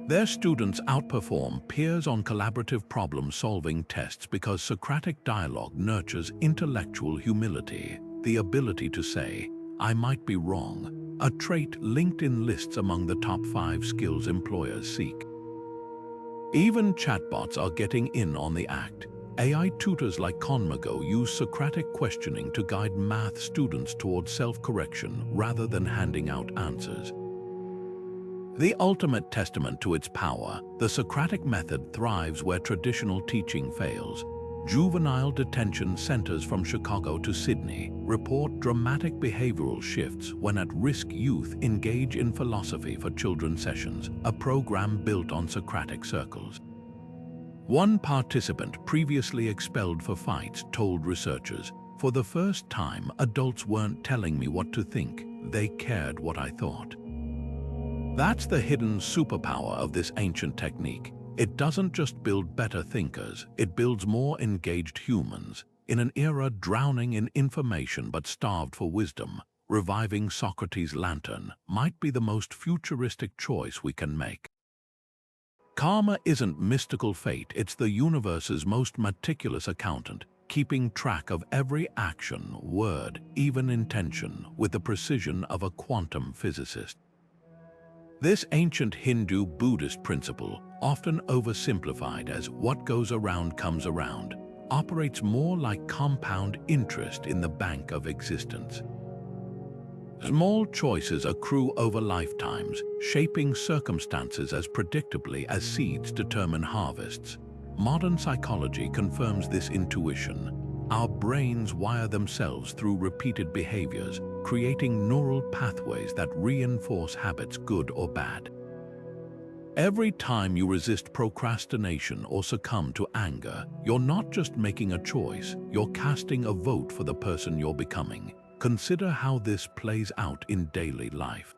Their students outperform peers on collaborative problem-solving tests because Socratic dialogue nurtures intellectual humility, the ability to say, "I might be wrong," a trait LinkedIn lists among the top 5 skills employers seek. Even chatbots are getting in on the act. AI tutors like Conmago use Socratic questioning to guide math students towards self-correction rather than handing out answers. The ultimate testament to its power, the Socratic method thrives where traditional teaching fails. Juvenile detention centers from Chicago to Sydney report dramatic behavioral shifts when at-risk youth engage in philosophy for children sessions, a program built on Socratic circles. One participant previously expelled for fights told researchers, "For the first time, adults weren't telling me what to think, they cared what I thought." That's the hidden superpower of this ancient technique. It doesn't just build better thinkers, it builds more engaged humans. In an era drowning in information but starved for wisdom, reviving Socrates' lantern might be the most futuristic choice we can make. Karma isn't mystical fate, it's the universe's most meticulous accountant, keeping track of every action, word, even intention, with the precision of a quantum physicist. This ancient Hindu-Buddhist principle, often oversimplified as "what goes around comes around," operates more like compound interest in the bank of existence. Small choices accrue over lifetimes, shaping circumstances as predictably as seeds determine harvests. Modern psychology confirms this intuition. Our brains wire themselves through repeated behaviors, creating neural pathways that reinforce habits, good or bad. Every time you resist procrastination or succumb to anger, you're not just making a choice, you're casting a vote for the person you're becoming. Consider how this plays out in daily life.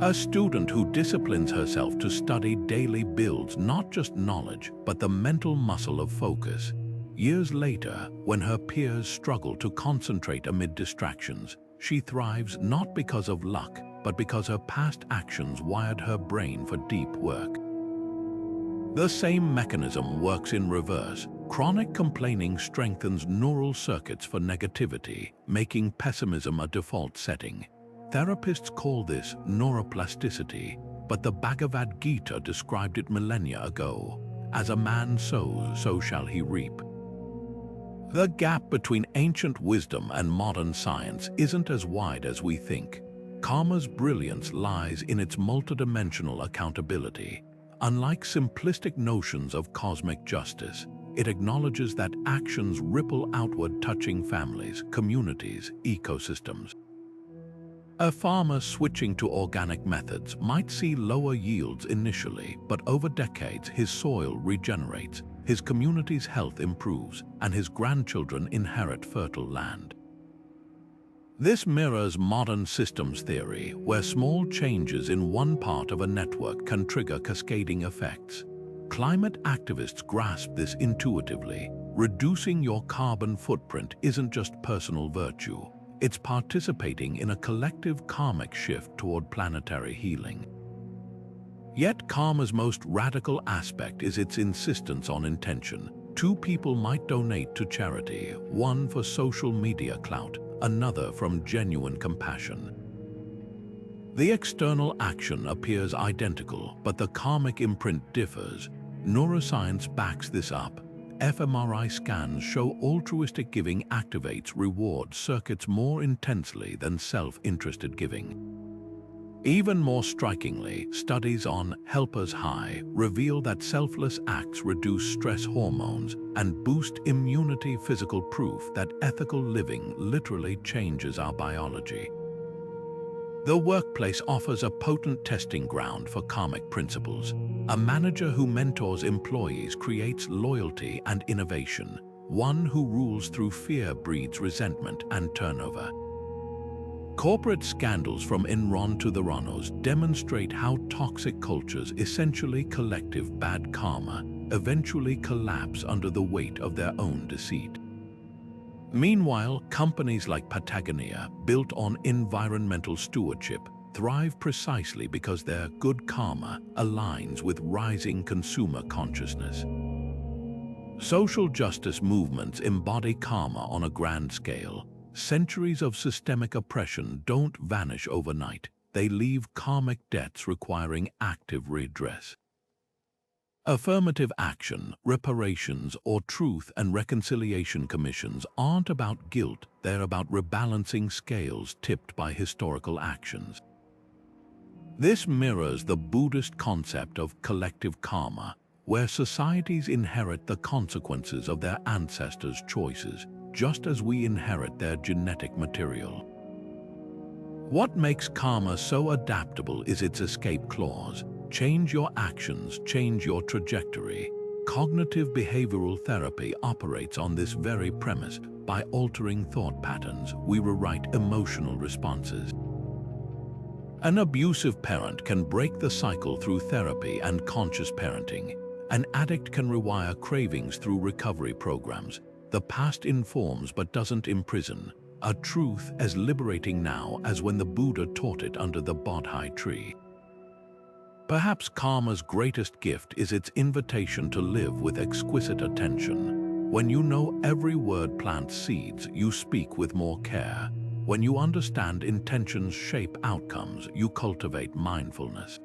A student who disciplines herself to study daily builds not just knowledge, but the mental muscle of focus. Years later, when her peers struggle to concentrate amid distractions, she thrives not because of luck, but because her past actions wired her brain for deep work. The same mechanism works in reverse. Chronic complaining strengthens neural circuits for negativity, making pessimism a default setting. Therapists call this neuroplasticity, but the Bhagavad Gita described it millennia ago. As a man sows, so shall he reap. The gap between ancient wisdom and modern science isn't as wide as we think. Karma's brilliance lies in its multidimensional accountability. Unlike simplistic notions of cosmic justice, it acknowledges that actions ripple outward, touching families, communities, ecosystems. A farmer switching to organic methods might see lower yields initially, but over decades his soil regenerates, his community's health improves, and his grandchildren inherit fertile land. This mirrors modern systems theory, where small changes in one part of a network can trigger cascading effects. Climate activists grasp this intuitively. Reducing your carbon footprint isn't just personal virtue, it's participating in a collective karmic shift toward planetary healing. Yet karma's most radical aspect is its insistence on intention. Two people might donate to charity, one for social media clout, another from genuine compassion. The external action appears identical, but the karmic imprint differs. Neuroscience backs this up. fMRI scans show altruistic giving activates reward circuits more intensely than self-interested giving. Even more strikingly, studies on helpers high reveal that selfless acts reduce stress hormones and boost immunity, physical proof that ethical living literally changes our biology. The workplace offers a potent testing ground for karmic principles. A manager who mentors employees creates loyalty and innovation. One who rules through fear breeds resentment and turnover. Corporate scandals from Enron to the Ranos demonstrate how toxic cultures, essentially collective bad karma, eventually collapse under the weight of their own deceit. Meanwhile, companies like Patagonia, built on environmental stewardship, thrive precisely because their good karma aligns with rising consumer consciousness. Social justice movements embody karma on a grand scale. Centuries of systemic oppression don't vanish overnight. They leave karmic debts requiring active redress. Affirmative action, reparations, or truth and reconciliation commissions aren't about guilt, they're about rebalancing scales tipped by historical actions. This mirrors the Buddhist concept of collective karma, where societies inherit the consequences of their ancestors' choices, just as we inherit their genetic material. What makes karma so adaptable is its escape clause. Change your actions, change your trajectory. Cognitive behavioral therapy operates on this very premise. By altering thought patterns, we rewrite emotional responses. An abusive parent can break the cycle through therapy and conscious parenting. An addict can rewire cravings through recovery programs. The past informs but doesn't imprison, a truth as liberating now as when the Buddha taught it under the Bodhi tree. Perhaps karma's greatest gift is its invitation to live with exquisite attention. When you know every word plants seeds, you speak with more care. When you understand intentions shape outcomes, you cultivate mindfulness.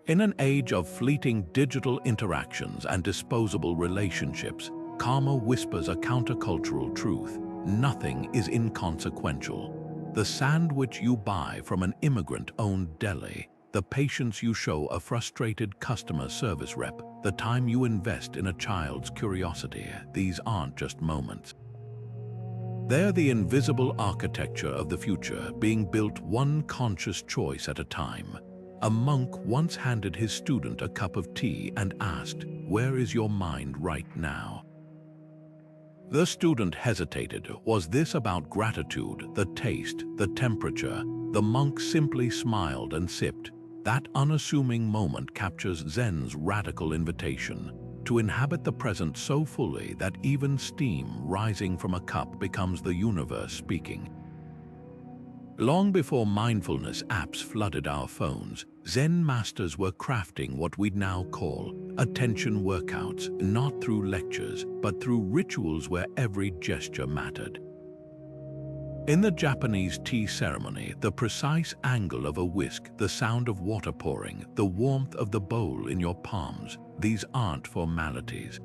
In an age of fleeting digital interactions and disposable relationships, karma whispers a countercultural truth. Nothing is inconsequential. The sandwich you buy from an immigrant-owned deli, the patience you show a frustrated customer service rep, the time you invest in a child's curiosity, these aren't just moments. They're the invisible architecture of the future, being built one conscious choice at a time. A monk once handed his student a cup of tea and asked, "Where is your mind right now?" The student hesitated. Was this about gratitude, the taste, the temperature? The monk simply smiled and sipped. That unassuming moment captures Zen's radical invitation to inhabit the present so fully that even steam rising from a cup becomes the universe speaking. Long before mindfulness apps flooded our phones, Zen masters were crafting what we'd now call attention workouts, not through lectures, but through rituals where every gesture mattered. In the Japanese tea ceremony, the precise angle of a whisk, the sound of water pouring, the warmth of the bowl in your palms, these aren't formalities.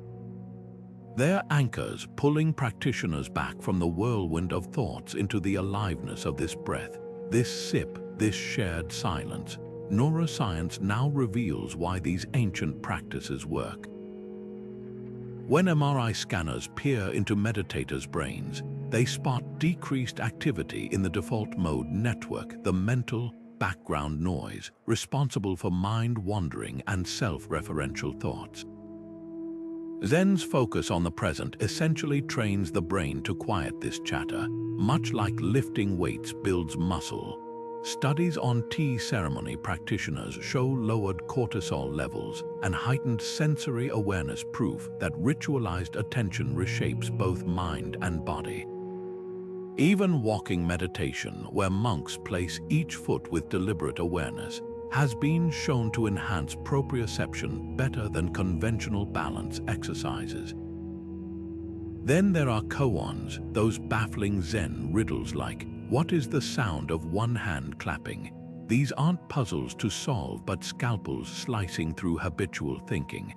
They're anchors pulling practitioners back from the whirlwind of thoughts into the aliveness of this breath, this sip, this shared silence. Neuroscience now reveals why these ancient practices work. When MRI scanners peer into meditators' brains, they spot decreased activity in the default mode network, the mental background noise responsible for mind-wandering and self-referential thoughts. Zen's focus on the present essentially trains the brain to quiet this chatter, much like lifting weights builds muscle. Studies on tea ceremony practitioners show lowered cortisol levels and heightened sensory awareness, proof that ritualized attention reshapes both mind and body. Even walking meditation, where monks place each foot with deliberate awareness, has been shown to enhance proprioception better than conventional balance exercises. Then there are koans, those baffling Zen riddles like, what is the sound of one hand clapping? These aren't puzzles to solve but scalpels slicing through habitual thinking.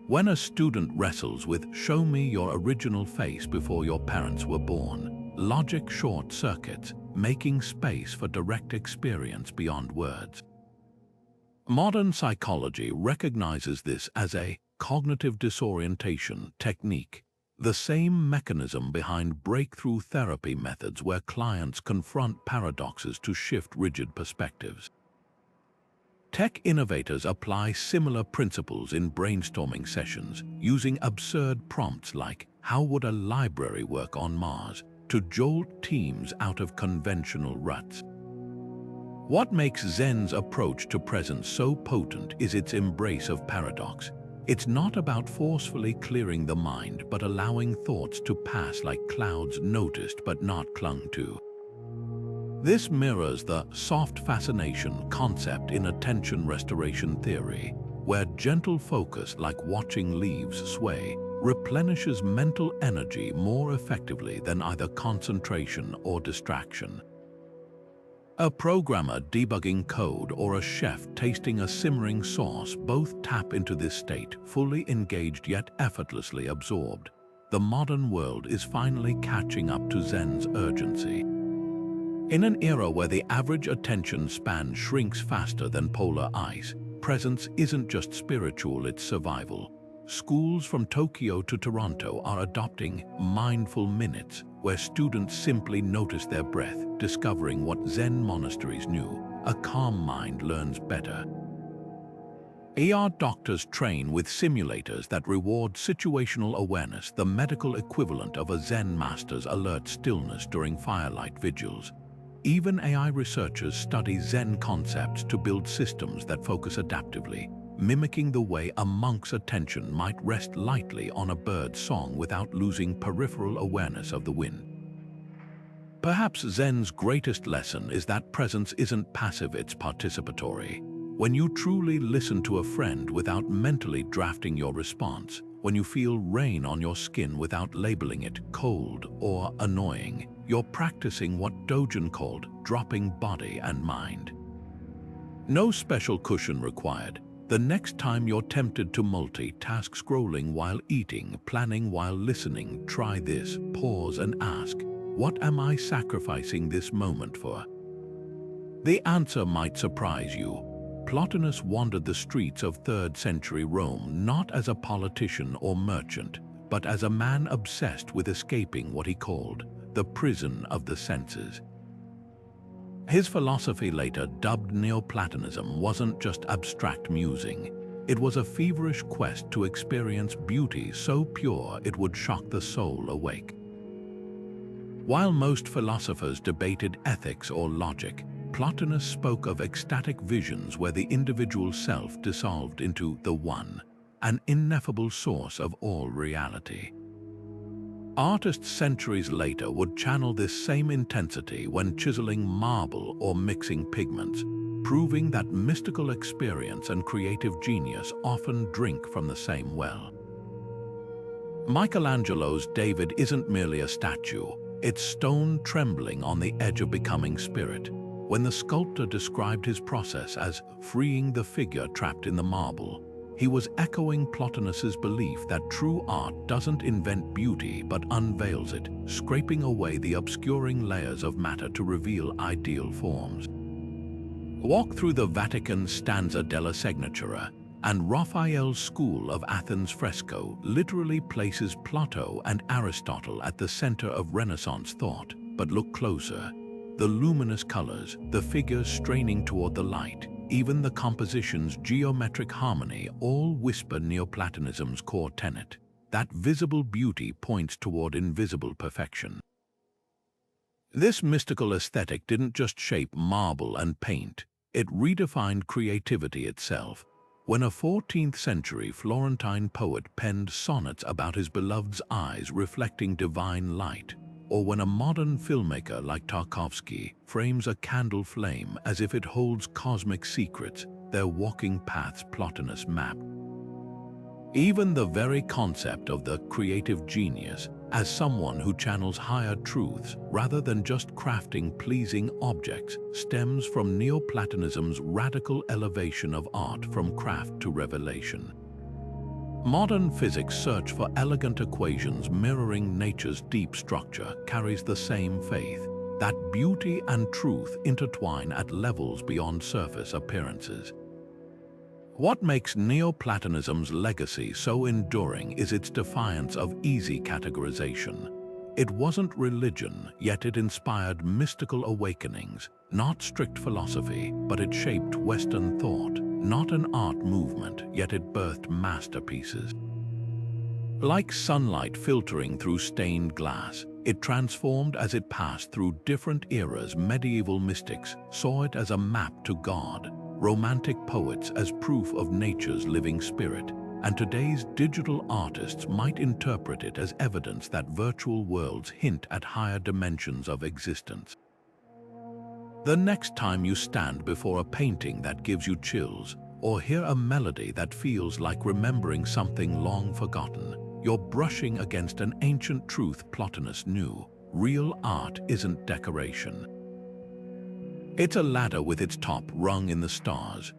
When a student wrestles with, "Show me your original face before your parents were born," logic short circuits, making space for direct experience beyond words. Modern psychology recognizes this as a cognitive disorientation technique, the same mechanism behind breakthrough therapy methods where clients confront paradoxes to shift rigid perspectives. Tech innovators apply similar principles in brainstorming sessions, using absurd prompts like, "How would a library work on Mars?" to jolt teams out of conventional ruts. What makes Zen's approach to presence so potent is its embrace of paradox. It's not about forcefully clearing the mind, but allowing thoughts to pass like clouds, noticed but not clung to. This mirrors the soft fascination concept in attention restoration theory, where gentle focus, like watching leaves sway, replenishes mental energy more effectively than either concentration or distraction. A programmer debugging code or a chef tasting a simmering sauce both tap into this state, fully engaged yet effortlessly absorbed. The modern world is finally catching up to Zen's urgency. In an era where the average attention span shrinks faster than polar ice, presence isn't just spiritual, it's survival. Schools from Tokyo to Toronto are adopting mindful minutes, where students simply notice their breath, discovering what Zen monasteries knew: a calm mind learns better. ER doctors train with simulators that reward situational awareness, the medical equivalent of a Zen master's alert stillness during firelight vigils. Even AI researchers study Zen concepts to build systems that focus adaptively, mimicking the way a monk's attention might rest lightly on a bird's song without losing peripheral awareness of the wind. Perhaps Zen's greatest lesson is that presence isn't passive, it's participatory. When you truly listen to a friend without mentally drafting your response, when you feel rain on your skin without labeling it cold or annoying, you're practicing what Dogen called dropping body and mind. No special cushion required. The next time you're tempted to multitask, scrolling while eating, planning while listening, try this. Pause and ask, what am I sacrificing this moment for? The answer might surprise you. Plotinus wandered the streets of 3rd century Rome not as a politician or merchant, but as a man obsessed with escaping what he called the prison of the senses. His philosophy, later dubbed Neoplatonism, wasn't just abstract musing. It was a feverish quest to experience beauty so pure it would shock the soul awake. While most philosophers debated ethics or logic, Plotinus spoke of ecstatic visions where the individual self dissolved into the One, an ineffable source of all reality. Artists centuries later would channel this same intensity when chiseling marble or mixing pigments, proving that mystical experience and creative genius often drink from the same well. Michelangelo's David isn't merely a statue, it's stone trembling on the edge of becoming spirit. When the sculptor described his process as freeing the figure trapped in the marble, he was echoing Plotinus's belief that true art doesn't invent beauty but unveils it, scraping away the obscuring layers of matter to reveal ideal forms. Walk through the Vatican's Stanza della Signatura, and Raphael's School of Athens fresco literally places Plato and Aristotle at the center of Renaissance thought. But look closer. The luminous colors, the figures straining toward the light, even the composition's geometric harmony all whisper Neoplatonism's core tenet. That visible beauty points toward invisible perfection. This mystical aesthetic didn't just shape marble and paint, it redefined creativity itself. When a 14th century Florentine poet penned sonnets about his beloved's eyes reflecting divine light, or when a modern filmmaker like Tarkovsky frames a candle flame as if it holds cosmic secrets, their walking paths Plotinus mapped. Even the very concept of the creative genius as someone who channels higher truths rather than just crafting pleasing objects stems from Neoplatonism's radical elevation of art from craft to revelation. Modern physics' search for elegant equations mirroring nature's deep structure carries the same faith, that beauty and truth intertwine at levels beyond surface appearances. What makes Neoplatonism's legacy so enduring is its defiance of easy categorization. It wasn't religion, yet it inspired mystical awakenings, not strict philosophy, but it shaped Western thought, not an art movement, yet it birthed masterpieces. Like sunlight filtering through stained glass, it transformed as it passed through different eras. Medieval mystics saw it as a map to God, romantic poets as proof of nature's living spirit, and today's digital artists might interpret it as evidence that virtual worlds hint at higher dimensions of existence. The next time you stand before a painting that gives you chills, or hear a melody that feels like remembering something long forgotten, you're brushing against an ancient truth Plotinus knew: real art isn't decoration. It's a ladder with its top rung in the stars.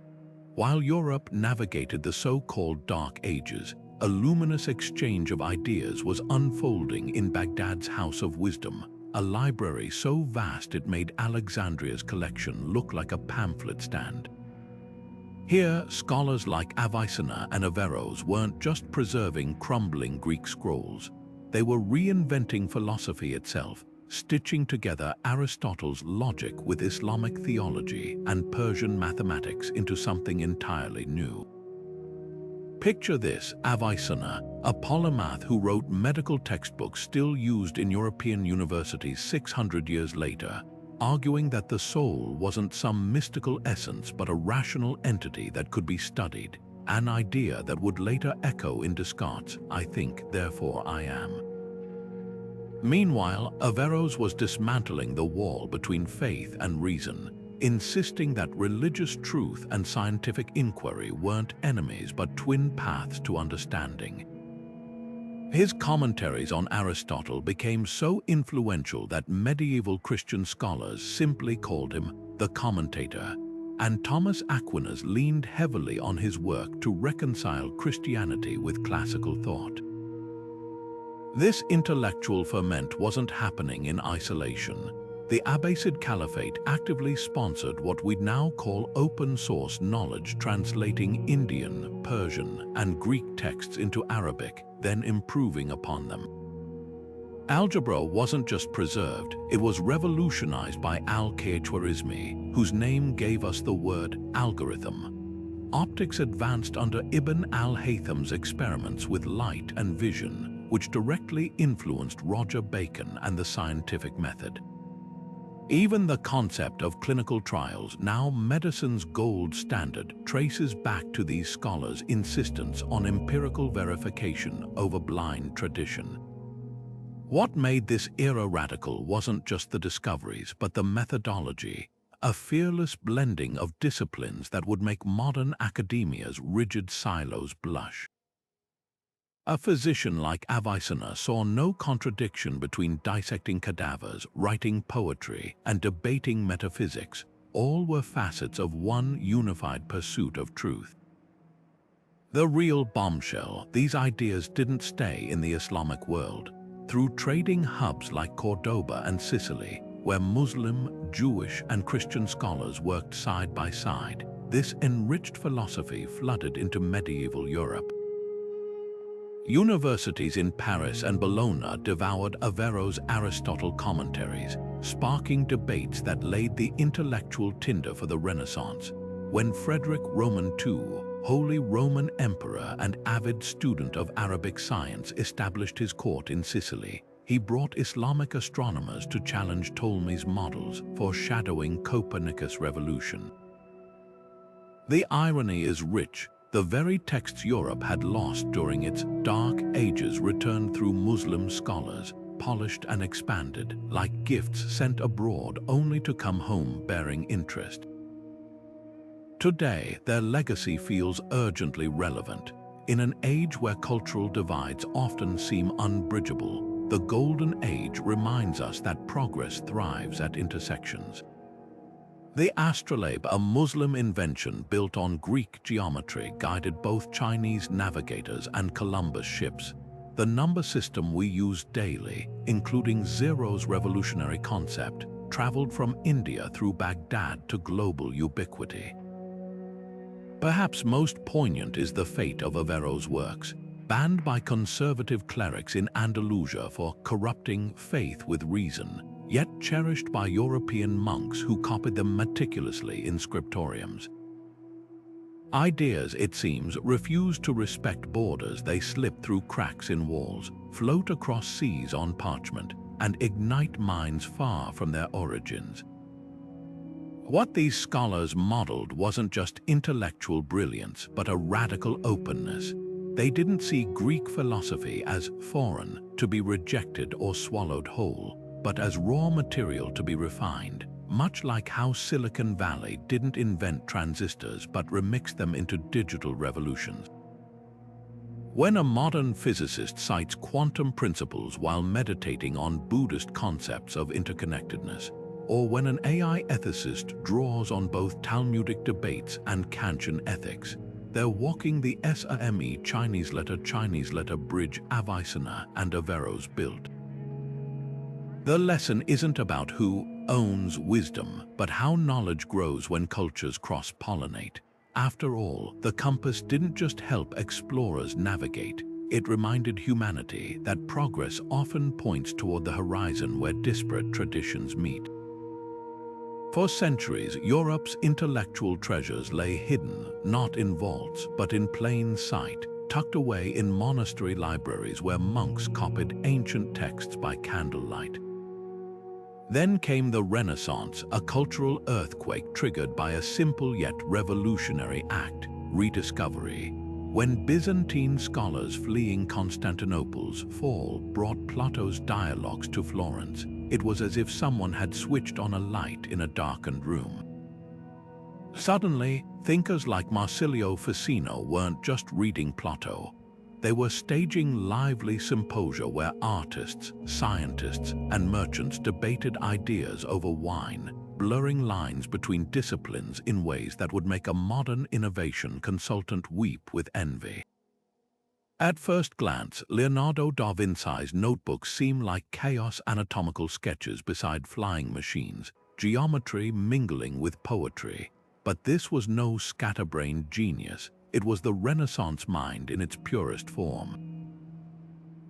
While Europe navigated the so-called Dark Ages, a luminous exchange of ideas was unfolding in Baghdad's House of Wisdom, a library so vast it made Alexandria's collection look like a pamphlet stand. Here, scholars like Avicenna and Averroes weren't just preserving crumbling Greek scrolls. They were reinventing philosophy itself, stitching together Aristotle's logic with Islamic theology and Persian mathematics into something entirely new. Picture this: Avicenna, a polymath who wrote medical textbooks still used in European universities 600 years later, arguing that the soul wasn't some mystical essence but a rational entity that could be studied, an idea that would later echo in Descartes' "I think, therefore I am." Meanwhile, Averroes was dismantling the wall between faith and reason, insisting that religious truth and scientific inquiry weren't enemies but twin paths to understanding. His commentaries on Aristotle became so influential that medieval Christian scholars simply called him the commentator, and Thomas Aquinas leaned heavily on his work to reconcile Christianity with classical thought. This intellectual ferment wasn't happening in isolation. The Abbasid Caliphate actively sponsored what we'd now call open-source knowledge, translating Indian, Persian, and Greek texts into Arabic, then improving upon them. Algebra wasn't just preserved, it was revolutionized by Al-Khwarizmi, whose name gave us the word algorithm. Optics advanced under Ibn al-Haytham's experiments with light and vision, which directly influenced Roger Bacon and the scientific method. Even the concept of clinical trials, now medicine's gold standard, traces back to these scholars' insistence on empirical verification over blind tradition. What made this era radical wasn't just the discoveries, but the methodology, a fearless blending of disciplines that would make modern academia's rigid silos blush. A physician like Avicenna saw no contradiction between dissecting cadavers, writing poetry, and debating metaphysics. All were facets of one unified pursuit of truth. The real bombshell, these ideas didn't stay in the Islamic world. Through trading hubs like Cordoba and Sicily, where Muslim, Jewish, and Christian scholars worked side by side, this enriched philosophy flooded into medieval Europe. Universities in Paris and Bologna devoured Averroes' Aristotle commentaries, sparking debates that laid the intellectual tinder for the Renaissance. When Frederick Roman II, Holy Roman Emperor and avid student of Arabic science, established his court in Sicily, he brought Islamic astronomers to challenge Ptolemy's models, foreshadowing Copernicus' revolution. The irony is rich. The very texts Europe had lost during its Dark Ages returned through Muslim scholars, polished and expanded, like gifts sent abroad only to come home bearing interest. Today, their legacy feels urgently relevant. In an age where cultural divides often seem unbridgeable, the Golden Age reminds us that progress thrives at intersections. The astrolabe, a Muslim invention built on Greek geometry, guided both Chinese navigators and Columbus ships. The number system we use daily, including zero's revolutionary concept, traveled from India through Baghdad to global ubiquity. Perhaps most poignant is the fate of Averroes' works, banned by conservative clerics in Andalusia for corrupting faith with reason, yet cherished by European monks who copied them meticulously in scriptoriums. Ideas, it seems, refuse to respect borders. They slip through cracks in walls, float across seas on parchment, and ignite minds far from their origins. What these scholars modeled wasn't just intellectual brilliance, but a radical openness. They didn't see Greek philosophy as foreign, to be rejected or swallowed whole, but as raw material to be refined, much like how Silicon Valley didn't invent transistors but remixed them into digital revolutions. When a modern physicist cites quantum principles while meditating on Buddhist concepts of interconnectedness, or when an AI ethicist draws on both Talmudic debates and Kantian ethics, they're walking the Same Chinese letter bridge Avicenna and Averroes built. The lesson isn't about who owns wisdom, but how knowledge grows when cultures cross-pollinate. After all, the compass didn't just help explorers navigate, it reminded humanity that progress often points toward the horizon where disparate traditions meet. For centuries, Europe's intellectual treasures lay hidden, not in vaults, but in plain sight, tucked away in monastery libraries where monks copied ancient texts by candlelight. Then came the Renaissance, a cultural earthquake triggered by a simple yet revolutionary act, rediscovery. When Byzantine scholars fleeing Constantinople's fall brought Plato's dialogues to Florence, it was as if someone had switched on a light in a darkened room. Suddenly, thinkers like Marsilio Ficino weren't just reading Plato. They were staging lively symposia where artists, scientists, and merchants debated ideas over wine, blurring lines between disciplines in ways that would make a modern innovation consultant weep with envy. At first glance, Leonardo da Vinci's notebooks seem like chaos anatomical sketches beside flying machines, geometry mingling with poetry. But this was no scatterbrained genius. It was the Renaissance mind in its purest form.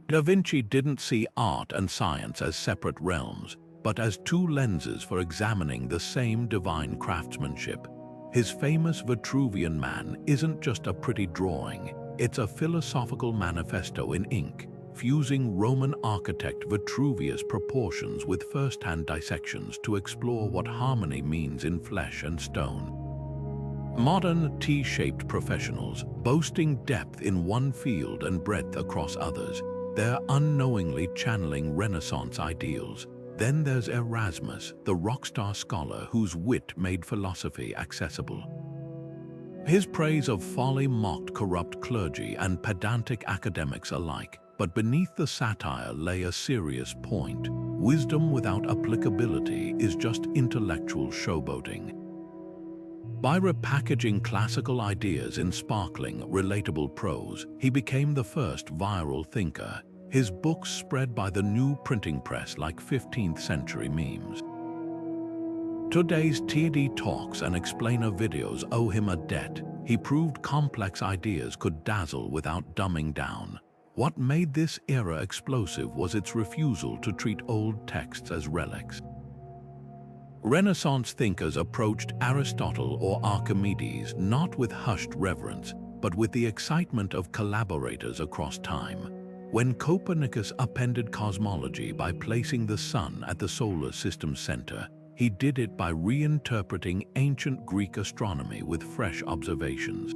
Da Vinci didn't see art and science as separate realms, but as two lenses for examining the same divine craftsmanship. His famous Vitruvian Man isn't just a pretty drawing, it's a philosophical manifesto in ink, fusing Roman architect Vitruvius' proportions with first-hand dissections to explore what harmony means in flesh and stone. Modern T-shaped professionals, boasting depth in one field and breadth across others, they're unknowingly channeling Renaissance ideals. Then there's Erasmus, the rockstar scholar whose wit made philosophy accessible. His praise of folly mocked corrupt clergy and pedantic academics alike, but beneath the satire lay a serious point. Wisdom without applicability is just intellectual showboating. By repackaging classical ideas in sparkling, relatable prose, he became the first viral thinker. His books spread by the new printing press like 15th century memes. Today's TED Talks and explainer videos owe him a debt. He proved complex ideas could dazzle without dumbing down. What made this era explosive was its refusal to treat old texts as relics. Renaissance thinkers approached Aristotle or Archimedes not with hushed reverence, but with the excitement of collaborators across time. When Copernicus appended cosmology by placing the sun at the solar system's center, he did it by reinterpreting ancient Greek astronomy with fresh observations.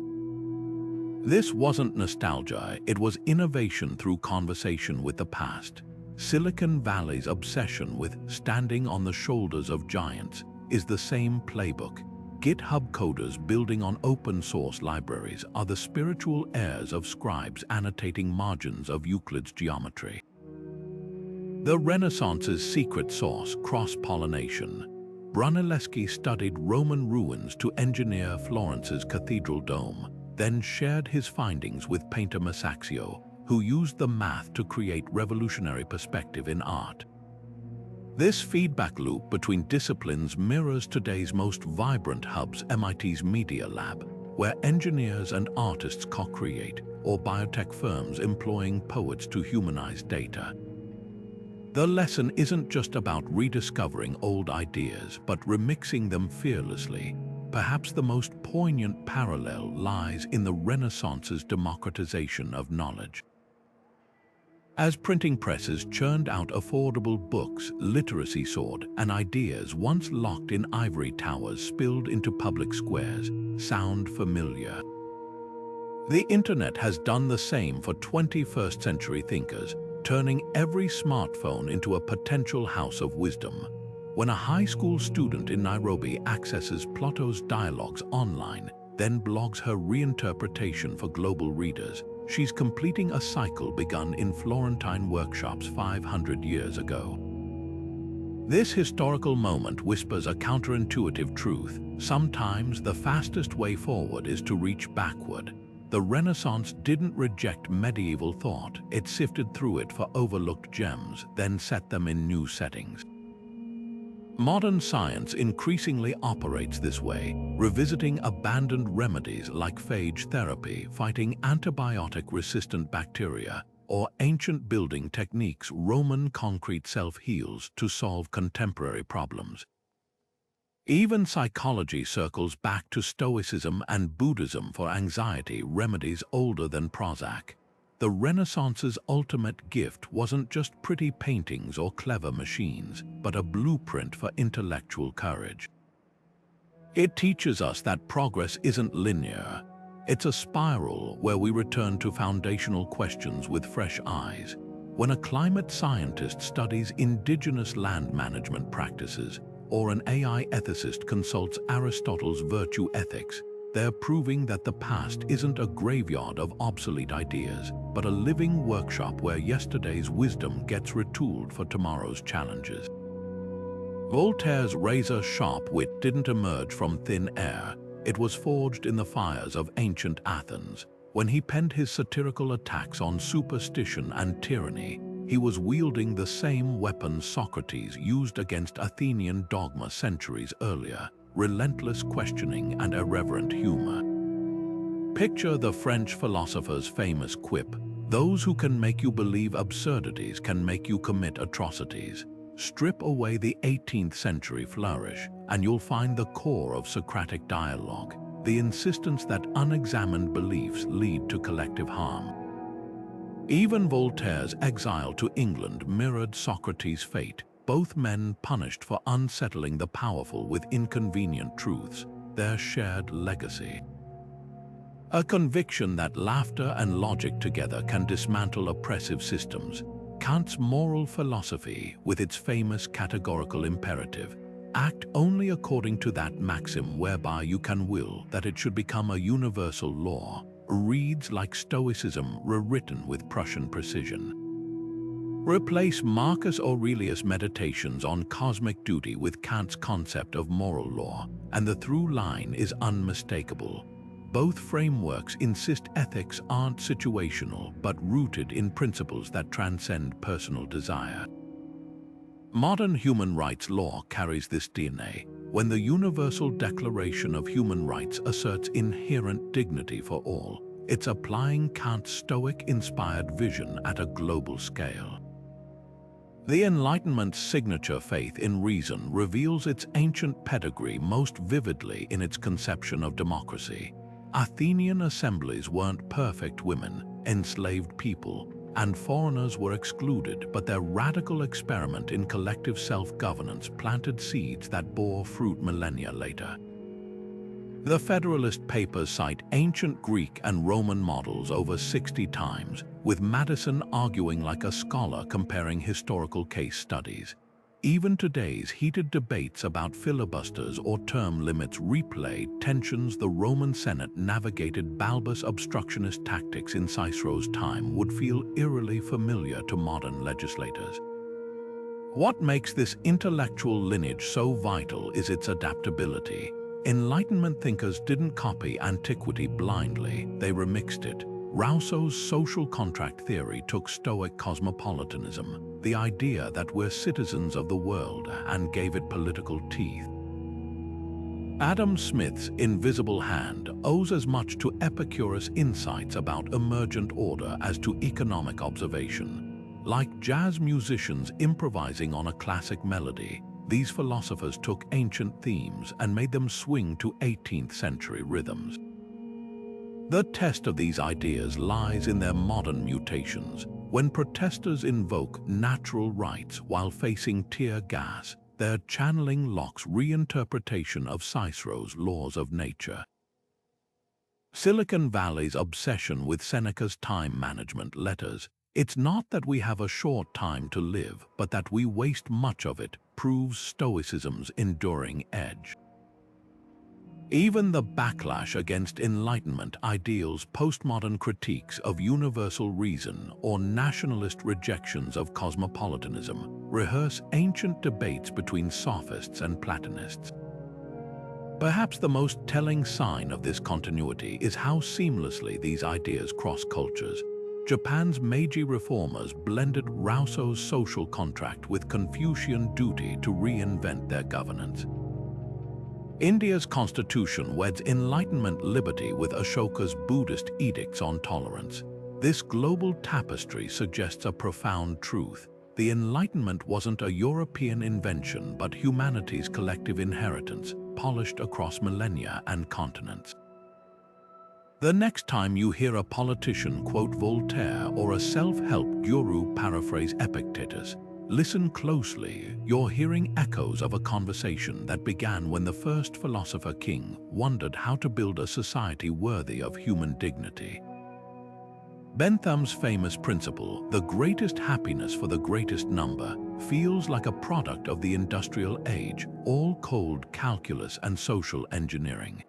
This wasn't nostalgia, it was innovation through conversation with the past. Silicon Valley's obsession with standing on the shoulders of giants is the same playbook. GitHub coders building on open-source libraries are the spiritual heirs of scribes annotating margins of Euclid's geometry. The Renaissance's secret sauce, cross-pollination. Brunelleschi studied Roman ruins to engineer Florence's cathedral dome, then shared his findings with painter Masaccio, who used the math to create revolutionary perspective in art. This feedback loop between disciplines mirrors today's most vibrant hubs, MIT's Media Lab, where engineers and artists co-create, or biotech firms employing poets to humanize data. The lesson isn't just about rediscovering old ideas, but remixing them fearlessly. Perhaps the most poignant parallel lies in the Renaissance's democratization of knowledge. As printing presses churned out affordable books, literacy soared, and ideas once locked in ivory towers spilled into public squares. Sound familiar? The internet has done the same for 21st century thinkers, turning every smartphone into a potential house of wisdom. When a high school student in Nairobi accesses Plato's dialogues online, then blogs her reinterpretation for global readers, she's completing a cycle begun in Florentine workshops 500 years ago. This historical moment whispers a counterintuitive truth. Sometimes the fastest way forward is to reach backward. The Renaissance didn't reject medieval thought, it sifted through it for overlooked gems, then set them in new settings. Modern science increasingly operates this way, revisiting abandoned remedies like phage therapy, fighting antibiotic-resistant bacteria, or ancient building techniques Roman concrete self-heals to solve contemporary problems. Even psychology circles back to Stoicism and Buddhism for anxiety remedies older than Prozac. The Renaissance's ultimate gift wasn't just pretty paintings or clever machines, but a blueprint for intellectual courage. It teaches us that progress isn't linear. It's a spiral where we return to foundational questions with fresh eyes. When a climate scientist studies indigenous land management practices, or an AI ethicist consults Aristotle's virtue ethics, they're proving that the past isn't a graveyard of obsolete ideas, but a living workshop where yesterday's wisdom gets retooled for tomorrow's challenges. Voltaire's razor-sharp wit didn't emerge from thin air. It was forged in the fires of ancient Athens. When he penned his satirical attacks on superstition and tyranny, he was wielding the same weapons Socrates used against Athenian dogma centuries earlier: relentless questioning and irreverent humor. Picture the French philosopher's famous quip, Those who can make you believe absurdities can make you commit atrocities. Strip away the 18th century flourish, and you'll find the core of Socratic dialogue, the insistence that unexamined beliefs lead to collective harm. Even Voltaire's exile to England mirrored Socrates' fate, both men punished for unsettling the powerful with inconvenient truths, their shared legacy. A conviction that laughter and logic together can dismantle oppressive systems. Kant's moral philosophy, with its famous categorical imperative, act only according to that maxim whereby you can will that it should become a universal law, reads like Stoicism rewritten with Prussian precision. Replace Marcus Aurelius' meditations on cosmic duty with Kant's concept of moral law, and the through line is unmistakable. Both frameworks insist ethics aren't situational, but rooted in principles that transcend personal desire. Modern human rights law carries this DNA. When the Universal Declaration of Human Rights asserts inherent dignity for all, it's applying Kant's Stoic-inspired vision at a global scale. The Enlightenment's signature faith in reason reveals its ancient pedigree most vividly in its conception of democracy. Athenian assemblies weren't perfect women, enslaved people, and foreigners were excluded, but their radical experiment in collective self-governance planted seeds that bore fruit millennia later. The Federalist Papers cite ancient Greek and Roman models over 60 times, with Madison arguing like a scholar comparing historical case studies. Even today's heated debates about filibusters or term limits replay tensions the Roman Senate navigated. Balbus obstructionist tactics in Cicero's time would feel eerily familiar to modern legislators. What makes this intellectual lineage so vital is its adaptability. Enlightenment thinkers didn't copy antiquity blindly, they remixed it. Rousseau's social contract theory took Stoic cosmopolitanism, the idea that we're citizens of the world, and gave it political teeth. Adam Smith's invisible hand owes as much to Epicurus' insights about emergent order as to economic observation. Like jazz musicians improvising on a classic melody, these philosophers took ancient themes and made them swing to 18th century rhythms. The test of these ideas lies in their modern mutations. When protesters invoke natural rights while facing tear gas, their channeling locks reinterpretation of Cicero's laws of nature. Silicon Valley's obsession with Seneca's time management letters, it's not that we have a short time to live, but that we waste much of it, proves Stoicism's enduring edge. Even the backlash against Enlightenment ideals, postmodern critiques of universal reason, or nationalist rejections of cosmopolitanism rehearse ancient debates between sophists and Platonists. Perhaps the most telling sign of this continuity is how seamlessly these ideas cross cultures. Japan's Meiji reformers blended Rousseau's social contract with Confucian duty to reinvent their governance. India's constitution weds Enlightenment liberty with Ashoka's Buddhist edicts on tolerance. This global tapestry suggests a profound truth. The Enlightenment wasn't a European invention, but humanity's collective inheritance, polished across millennia and continents. The next time you hear a politician quote Voltaire or a self-help guru paraphrase Epictetus, listen closely. You're hearing echoes of a conversation that began when the first philosopher king wondered how to build a society worthy of human dignity. Bentham's famous principle, the greatest happiness for the greatest number, feels like a product of the industrial age, all cold calculus and social engineering.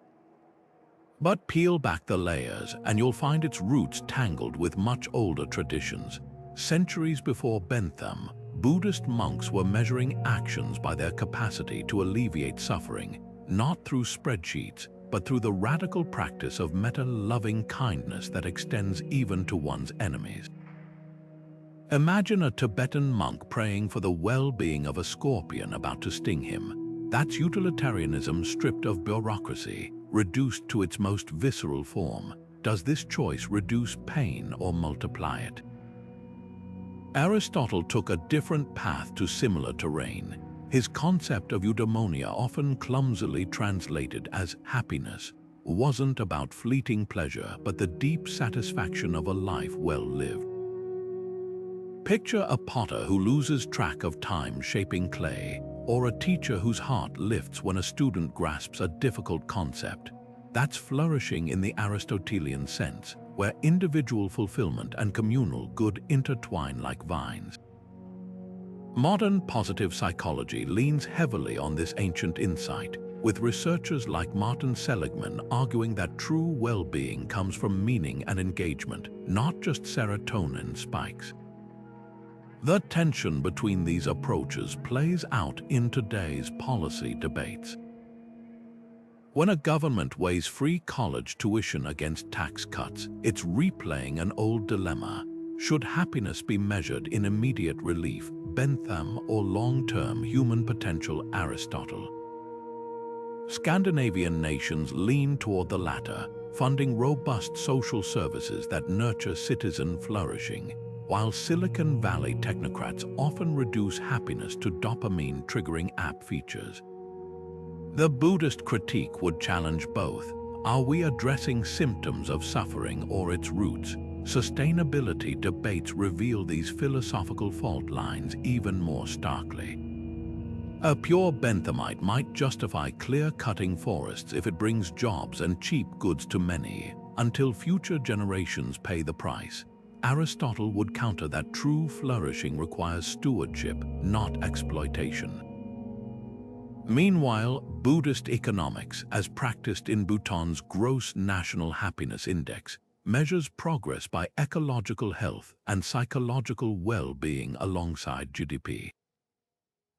But peel back the layers and you'll find its roots tangled with much older traditions. Centuries before Bentham, Buddhist monks were measuring actions by their capacity to alleviate suffering, not through spreadsheets, but through the radical practice of meta-loving kindness that extends even to one's enemies. Imagine a Tibetan monk praying for the well-being of a scorpion about to sting him. That's utilitarianism stripped of bureaucracy, reduced to its most visceral form. does this choice reduce pain or multiply it? Aristotle took a different path to similar terrain. His concept of eudaimonia, often clumsily translated as happiness, wasn't about fleeting pleasure but the deep satisfaction of a life well lived. Picture a potter who loses track of time shaping clay, or a teacher whose heart lifts when a student grasps a difficult concept. That's flourishing in the Aristotelian sense, where individual fulfillment and communal good intertwine like vines. Modern positive psychology leans heavily on this ancient insight, with researchers like Martin Seligman arguing that true well-being comes from meaning and engagement, not just serotonin spikes. The tension between these approaches plays out in today's policy debates. When a government weighs free college tuition against tax cuts, it's replaying an old dilemma. Should happiness be measured in immediate relief, Bentham, or long-term human potential, Aristotle? Scandinavian nations lean toward the latter, funding robust social services that nurture citizen flourishing, while Silicon Valley technocrats often reduce happiness to dopamine-triggering app features. The Buddhist critique would challenge both. Are we addressing symptoms of suffering or its roots? Sustainability debates reveal these philosophical fault lines even more starkly. A pure Benthamite might justify clear-cutting forests if it brings jobs and cheap goods to many, until future generations pay the price. Aristotle would counter that true flourishing requires stewardship, not exploitation. Meanwhile, Buddhist economics, as practiced in Bhutan's Gross National Happiness Index, measures progress by ecological health and psychological well-being alongside GDP.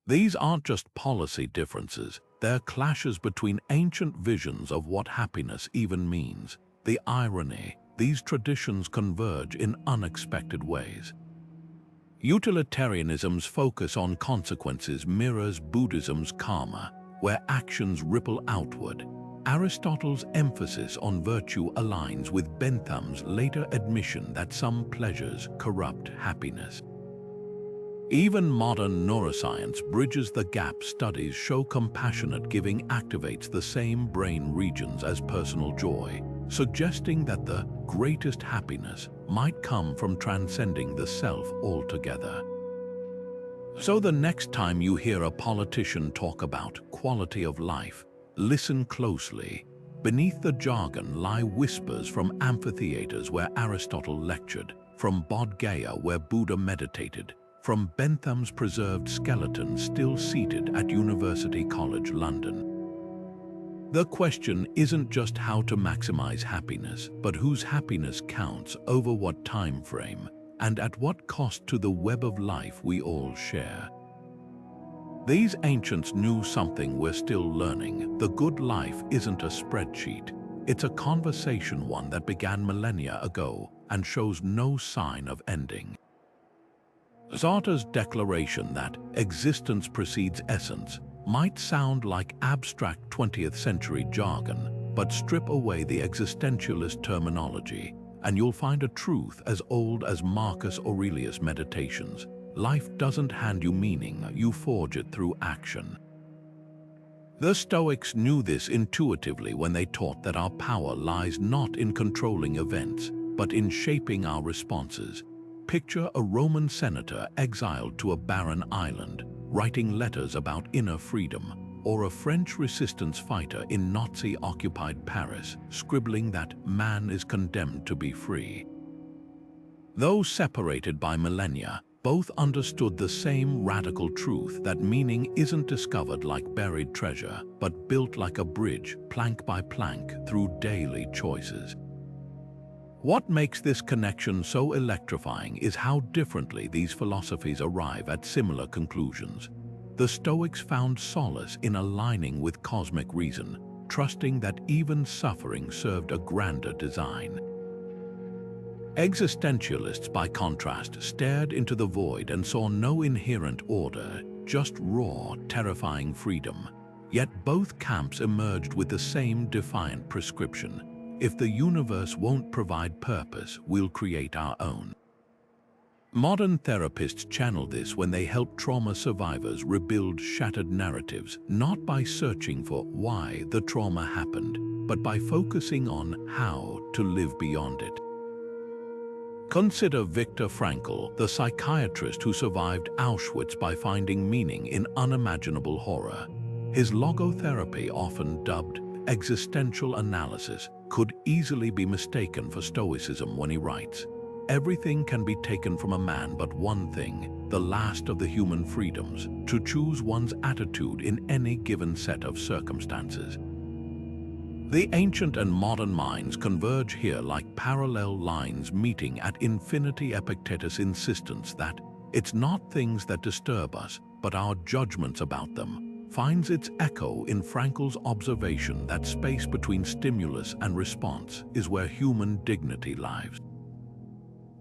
These aren't just policy differences, they're clashes between ancient visions of what happiness even means. The irony, these traditions converge in unexpected ways. Utilitarianism's focus on consequences mirrors Buddhism's karma, where actions ripple outward. Aristotle's emphasis on virtue aligns with Bentham's later admission that some pleasures corrupt happiness. Even modern neuroscience bridges the gap. Studies show compassionate giving activates the same brain regions as personal joy, suggesting that the greatest happiness might come from transcending the self altogether. So the next time you hear a politician talk about quality of life, listen closely. Beneath the jargon lie whispers from amphitheaters where Aristotle lectured, from Bodh Gaya where Buddha meditated, from Bentham's preserved skeleton still seated at University College London. The question isn't just how to maximize happiness, but whose happiness counts, over what time frame, and at what cost to the web of life we all share. These ancients knew something we're still learning. The good life isn't a spreadsheet. It's a conversation, one that began millennia ago and shows no sign of ending. Sartre's declaration that existence precedes essence might sound like abstract 20th century jargon, but strip away the existentialist terminology, and you'll find a truth as old as Marcus Aurelius' Meditations. Life doesn't hand you meaning, you forge it through action. The Stoics knew this intuitively when they taught that our power lies not in controlling events, but in shaping our responses. Picture a Roman senator exiled to a barren island, writing letters about inner freedom, or a French resistance fighter in Nazi-occupied Paris, scribbling that man is condemned to be free. Though separated by millennia, both understood the same radical truth that meaning isn't discovered like buried treasure, but built like a bridge, plank by plank, through daily choices. What makes this connection so electrifying is how differently these philosophies arrive at similar conclusions. The Stoics found solace in aligning with cosmic reason, trusting that even suffering served a grander design. Existentialists, by contrast, stared into the void and saw no inherent order, just raw, terrifying freedom. Yet both camps emerged with the same defiant prescription. if the universe won't provide purpose, we'll create our own. Modern therapists channel this when they help trauma survivors rebuild shattered narratives, not by searching for why the trauma happened, but by focusing on how to live beyond it. Consider Viktor Frankl, the psychiatrist who survived Auschwitz by finding meaning in unimaginable horror. His logotherapy, often dubbed existential analysis, could easily be mistaken for Stoicism when he writes, "Everything can be taken from a man but one thing, the last of the human freedoms, to choose one's attitude in any given set of circumstances." The ancient and modern minds converge here like parallel lines meeting at infinity. Epictetus' insistence that it's not things that disturb us, but our judgments about them, finds its echo in Frankl's observation that space between stimulus and response is where human dignity lies.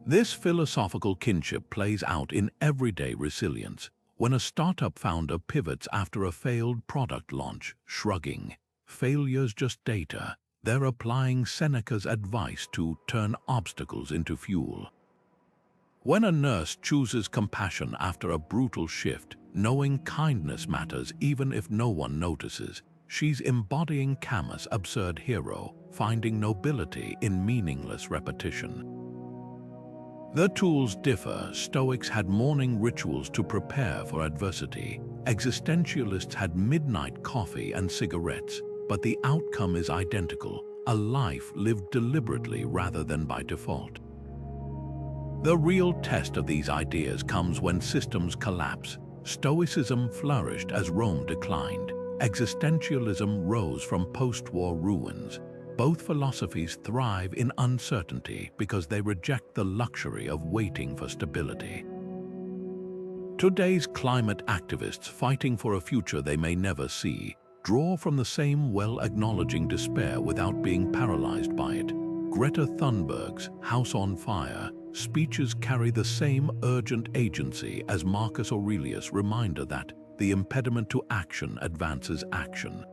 This philosophical kinship plays out in everyday resilience. When a startup founder pivots after a failed product launch, shrugging, "Failure's just data," they're applying Seneca's advice to turn obstacles into fuel. When a nurse chooses compassion after a brutal shift, knowing kindness matters even if no one notices, she's embodying Camus' absurd hero, finding nobility in meaningless repetition. The tools differ. Stoics had morning rituals to prepare for adversity. Existentialists had midnight coffee and cigarettes, but the outcome is identical, a life lived deliberately rather than by default. The real test of these ideas comes when systems collapse. Stoicism flourished as Rome declined. Existentialism rose from post-war ruins. Both philosophies thrive in uncertainty because they reject the luxury of waiting for stability. Today's climate activists fighting for a future they may never see draw from the same well, acknowledging despair without being paralyzed by it. Greta Thunberg's House on Fire speeches carry the same urgent agency as Marcus Aurelius' reminder that the impediment to action advances action.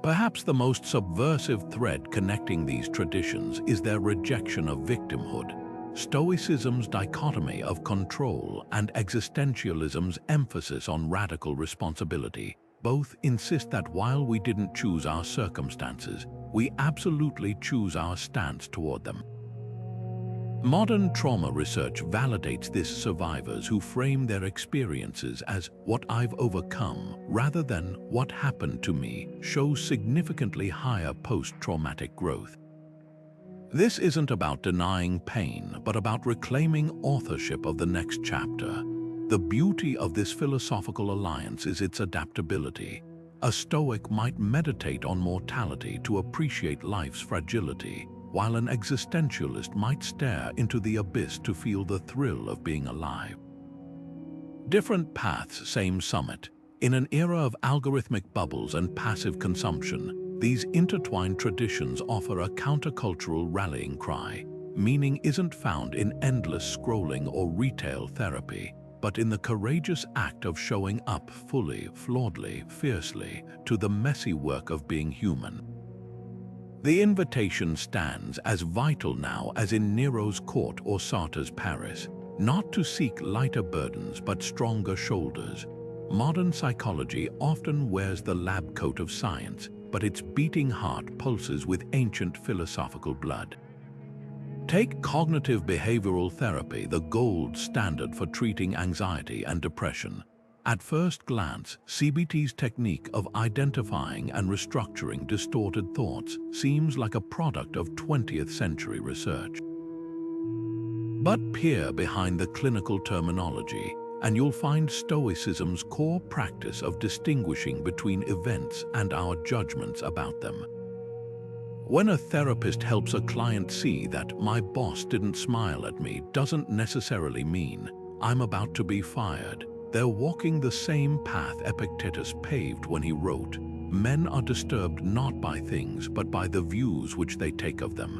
Perhaps the most subversive thread connecting these traditions is their rejection of victimhood. Stoicism's dichotomy of control and existentialism's emphasis on radical responsibility both insist that while we didn't choose our circumstances, we absolutely choose our stance toward them. Modern trauma research validates this. Survivors who frame their experiences as "what I've overcome" rather than "what happened to me" show significantly higher post-traumatic growth. This isn't about denying pain, but about reclaiming authorship of the next chapter. The beauty of this philosophical alliance is its adaptability. A Stoic might meditate on mortality to appreciate life's fragility, while an existentialist might stare into the abyss to feel the thrill of being alive. Different paths, same summit. In an era of algorithmic bubbles and passive consumption, these intertwined traditions offer a countercultural rallying cry. Meaning isn't found in endless scrolling or retail therapy, but in the courageous act of showing up fully, flawedly, fiercely, to the messy work of being human. The invitation stands as vital now as in Nero's court or Sartre's Paris, not to seek lighter burdens but stronger shoulders. Modern psychology often wears the lab coat of science, but its beating heart pulses with ancient philosophical blood. Take cognitive behavioral therapy, the gold standard for treating anxiety and depression. At first glance, CBT's technique of identifying and restructuring distorted thoughts seems like a product of 20th century research. But peer behind the clinical terminology, and you'll find Stoicism's core practice of distinguishing between events and our judgments about them. When a therapist helps a client see that "my boss didn't smile at me" doesn't necessarily mean "I'm about to be fired," they're walking the same path Epictetus paved when he wrote, "Men are disturbed not by things but by the views which they take of them."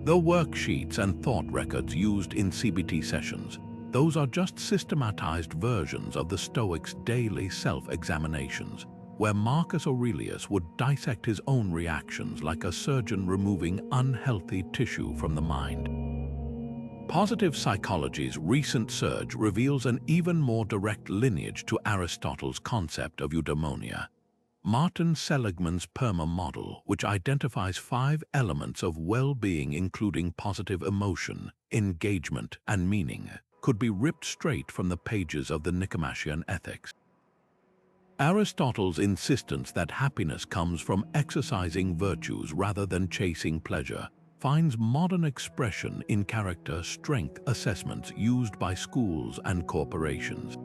The worksheets and thought records used in CBT sessions, those are just systematized versions of the Stoics' daily self-examinations. where Marcus Aurelius would dissect his own reactions like a surgeon removing unhealthy tissue from the mind. Positive psychology's recent surge reveals an even more direct lineage to Aristotle's concept of eudaimonia. Martin Seligman's PERMA model, which identifies 5 elements of well-being including positive emotion, engagement, and meaning, could be ripped straight from the pages of the Nicomachean Ethics. Aristotle's insistence that happiness comes from exercising virtues rather than chasing pleasure finds modern expression in character strength assessments used by schools and corporations.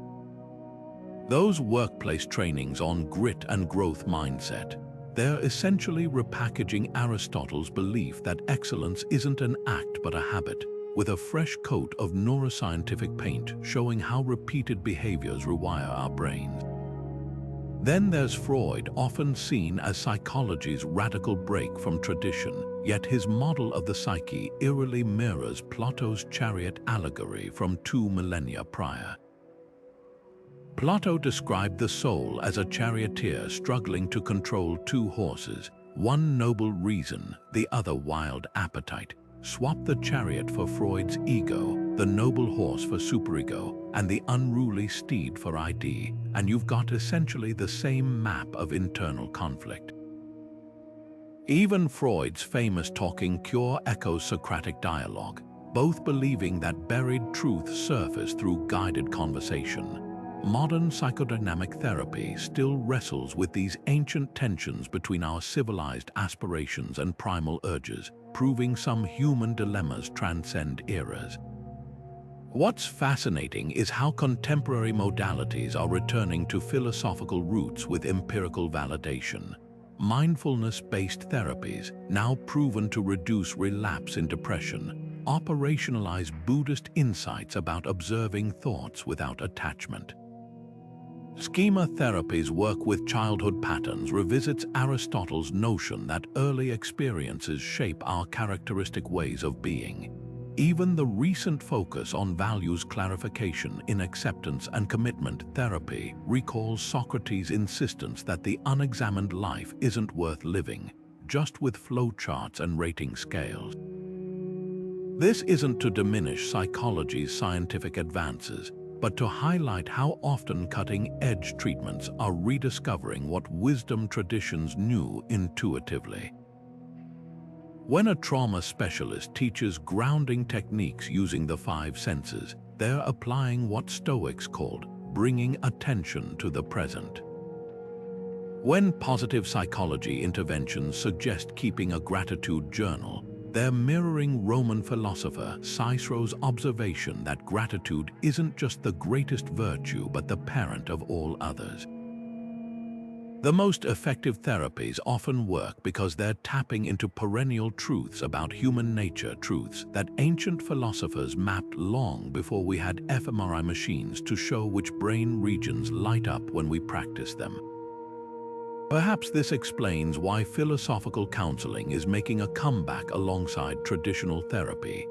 Those workplace trainings on grit and growth mindset, they're essentially repackaging Aristotle's belief that excellence isn't an act but a habit, with a fresh coat of neuroscientific paint showing how repeated behaviors rewire our brains. Then there's Freud, often seen as psychology's radical break from tradition, yet his model of the psyche eerily mirrors Plato's chariot allegory from 2 millennia prior. Plato described the soul as a charioteer struggling to control 2 horses, one noble reason, the other wild appetite. Swap the chariot for Freud's ego, the noble horse for superego, and the unruly steed for ID, and you've got essentially the same map of internal conflict. Even Freud's famous talking cure echoes Socratic dialogue, both believing that buried truths surface through guided conversation. Modern psychodynamic therapy still wrestles with these ancient tensions between our civilized aspirations and primal urges, proving some human dilemmas transcend eras. What's fascinating is how contemporary modalities are returning to philosophical roots with empirical validation. Mindfulness-based therapies, now proven to reduce relapse in depression, operationalize Buddhist insights about observing thoughts without attachment. Schema therapies work with childhood patterns revisits Aristotle's notion that early experiences shape our characteristic ways of being. Even the recent focus on values clarification in acceptance and commitment therapy recalls Socrates' insistence that the unexamined life isn't worth living, just with flowcharts and rating scales. This isn't to diminish psychology's scientific advances, but to highlight how often cutting-edge treatments are rediscovering what wisdom traditions knew intuitively. When a trauma specialist teaches grounding techniques using the 5 senses, they're applying what Stoics called bringing attention to the present. When positive psychology interventions suggest keeping a gratitude journal, they're mirroring Roman philosopher Cicero's observation that gratitude isn't just the greatest virtue but the parent of all others. The most effective therapies often work because they're tapping into perennial truths about human nature, truths that ancient philosophers mapped long before we had fMRI machines to show which brain regions light up when we practice them. Perhaps this explains why philosophical counseling is making a comeback alongside traditional therapy.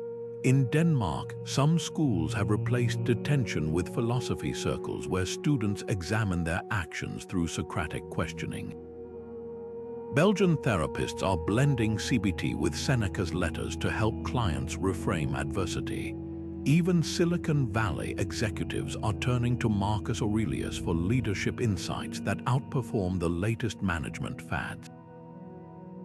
In Denmark, some schools have replaced detention with philosophy circles where students examine their actions through Socratic questioning. Belgian therapists are blending CBT with Seneca's letters to help clients reframe adversity. Even Silicon Valley executives are turning to Marcus Aurelius for leadership insights that outperform the latest management fads.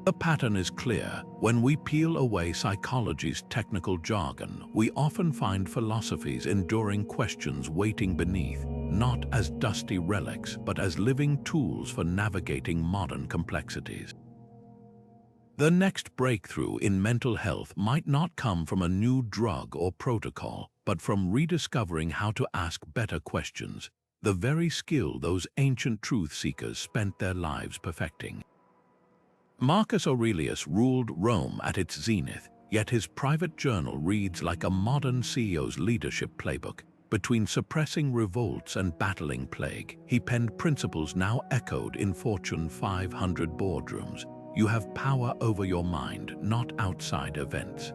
The pattern is clear. When we peel away psychology's technical jargon, we often find philosophy's enduring questions waiting beneath, not as dusty relics, but as living tools for navigating modern complexities. The next breakthrough in mental health might not come from a new drug or protocol, but from rediscovering how to ask better questions, the very skill those ancient truth seekers spent their lives perfecting. Marcus Aurelius ruled Rome at its zenith, yet his private journal reads like a modern CEO's leadership playbook. Between suppressing revolts and battling plague, he penned principles now echoed in Fortune 500 boardrooms. You have power over your mind, not outside events.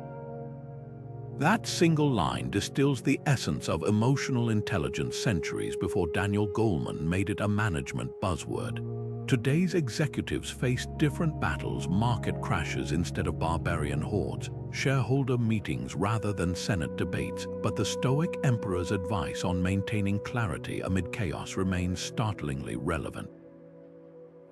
That single line distills the essence of emotional intelligence centuries before Daniel Goleman made it a management buzzword. Today's executives face different battles: market crashes instead of barbarian hordes, shareholder meetings rather than Senate debates. But the Stoic emperor's advice on maintaining clarity amid chaos remains startlingly relevant.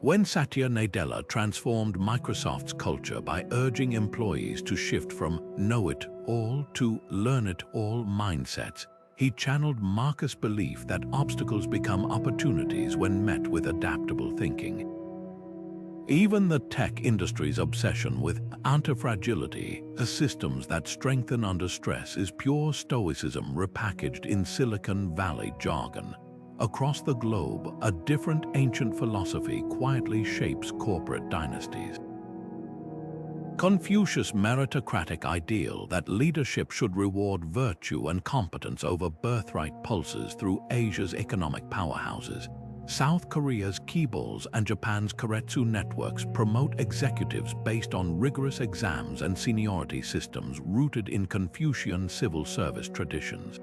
When Satya Nadella transformed Microsoft's culture by urging employees to shift from know-it-all to learn-it-all mindsets, he channeled Marcus' belief that obstacles become opportunities when met with adaptable thinking. Even the tech industry's obsession with anti-fragility, systems that strengthen under stress, is pure Stoicism repackaged in Silicon Valley jargon. Across the globe, a different ancient philosophy quietly shapes corporate dynasties. Confucius' meritocratic ideal that leadership should reward virtue and competence over birthright pulses through Asia's economic powerhouses. South Korea's Kibol's and Japan's Keiretsu networks promote executives based on rigorous exams and seniority systems rooted in Confucian civil service traditions.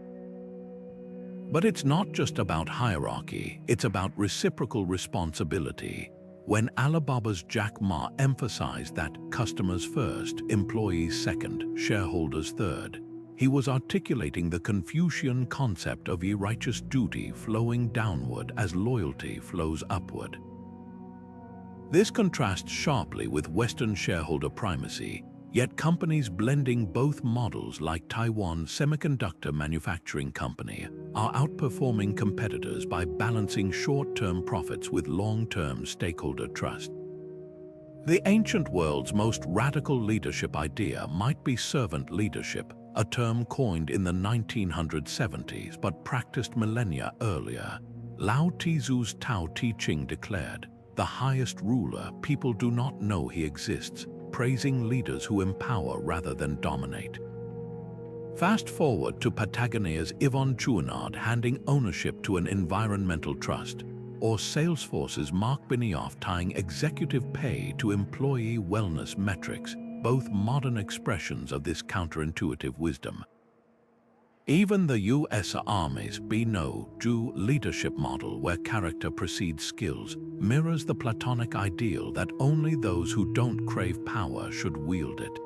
But it's not just about hierarchy, it's about reciprocal responsibility. When Alibaba's Jack Ma emphasized that customers first, employees second, shareholders third, he was articulating the Confucian concept of a righteous duty flowing downward as loyalty flows upward. This contrasts sharply with Western shareholder primacy, yet companies blending both models, like Taiwan Semiconductor Manufacturing Company, are outperforming competitors by balancing short-term profits with long-term stakeholder trust. The ancient world's most radical leadership idea might be servant leadership, a term coined in the 1970s but practiced millennia earlier. Lao Tzu's Tao Te Ching declared, "The highest ruler, people do not know he exists," praising leaders who empower rather than dominate. Fast forward to Patagonia's Yvon Chouinard handing ownership to an environmental trust, or Salesforce's Mark Benioff tying executive pay to employee wellness metrics, both modern expressions of this counterintuitive wisdom. Even the US Army's Be No Do leadership model, where character precedes skills, mirrors the Platonic ideal that only those who don't crave power should wield it.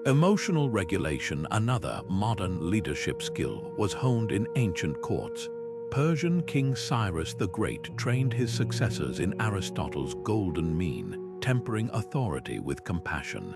Emotional regulation, another modern leadership skill, was honed in ancient courts. Persian King Cyrus the Great trained his successors in Aristotle's golden mean, tempering authority with compassion.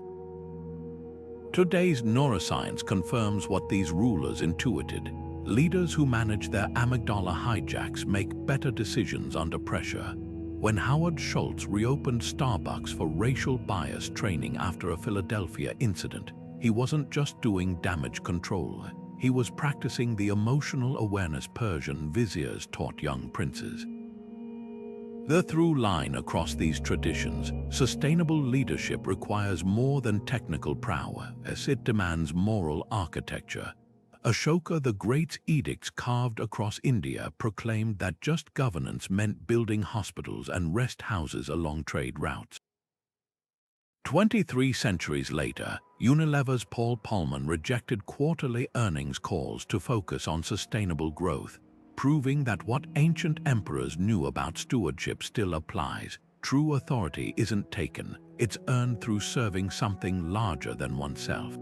Today's neuroscience confirms what these rulers intuited. Leaders who manage their amygdala hijacks make better decisions under pressure. When Howard Schultz reopened Starbucks for racial bias training after a Philadelphia incident, he wasn't just doing damage control. He was practicing the emotional awareness Persian viziers taught young princes. The through line across these traditions: sustainable leadership requires more than technical prowess, it demands moral architecture. Ashoka the Great's edicts carved across India proclaimed that just governance meant building hospitals and rest houses along trade routes. 23 centuries later, Unilever's Paul Polman rejected quarterly earnings calls to focus on sustainable growth, proving that what ancient emperors knew about stewardship still applies. True authority isn't taken, it's earned through serving something larger than oneself.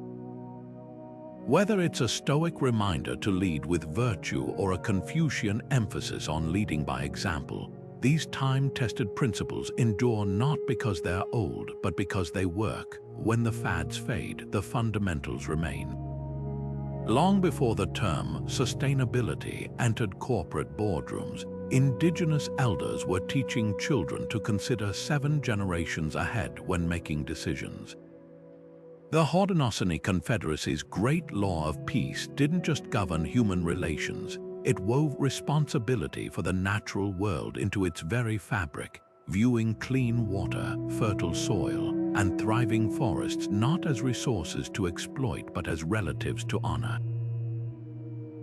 Whether it's a Stoic reminder to lead with virtue or a Confucian emphasis on leading by example, these time-tested principles endure not because they're old, but because they work. When the fads fade, the fundamentals remain. Long before the term sustainability entered corporate boardrooms, Indigenous elders were teaching children to consider 7 generations ahead when making decisions. The Haudenosaunee Confederacy's Great Law of Peace didn't just govern human relations, it wove responsibility for the natural world into its very fabric, viewing clean water, fertile soil, and thriving forests not as resources to exploit but as relatives to honor.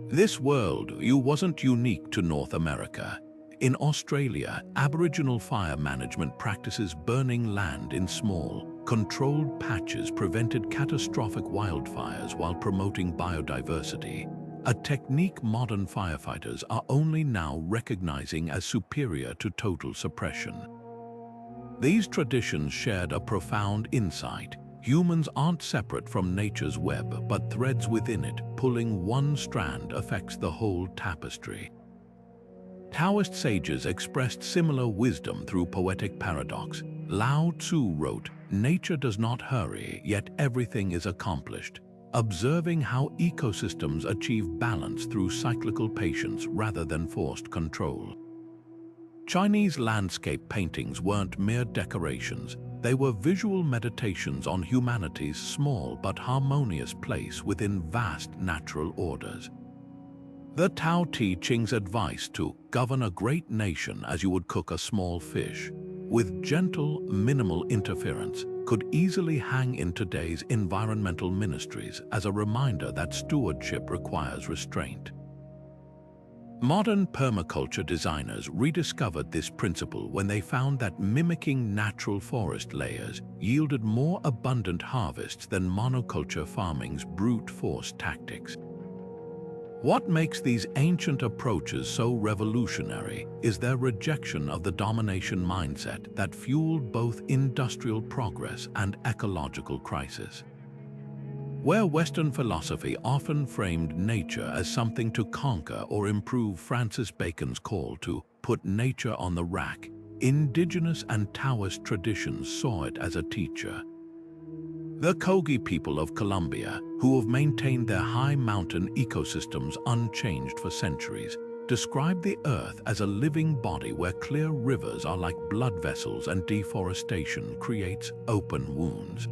This worldview wasn't unique to North America. In Australia, Aboriginal fire management practices burning land in small, controlled patches prevented catastrophic wildfires while promoting biodiversity. a technique modern firefighters are only now recognizing as superior to total suppression. These traditions shared a profound insight. Humans aren't separate from nature's web, but threads within it. Pulling one strand affects the whole tapestry. Taoist sages expressed similar wisdom through poetic paradox. Lao Tzu wrote, "Nature does not hurry, yet everything is accomplished," observing how ecosystems achieve balance through cyclical patience rather than forced control. Chinese landscape paintings weren't mere decorations. They were visual meditations on humanity's small but harmonious place within vast natural orders. The Tao Te Ching's advice to govern a great nation as you would cook a small fish, with gentle, minimal interference, could easily hang in today's environmental ministries as a reminder that stewardship requires restraint. Modern permaculture designers rediscovered this principle when they found that mimicking natural forest layers yielded more abundant harvests than monoculture farming's brute force tactics. What makes these ancient approaches so revolutionary is their rejection of the domination mindset that fueled both industrial progress and ecological crisis. Where Western philosophy often framed nature as something to conquer or improve, Francis Bacon's call to put nature on the rack, Indigenous and Taoist traditions saw it as a teacher. The Kogi people of Colombia, who have maintained their high mountain ecosystems unchanged for centuries, describe the earth as a living body where clear rivers are like blood vessels and deforestation creates open wounds.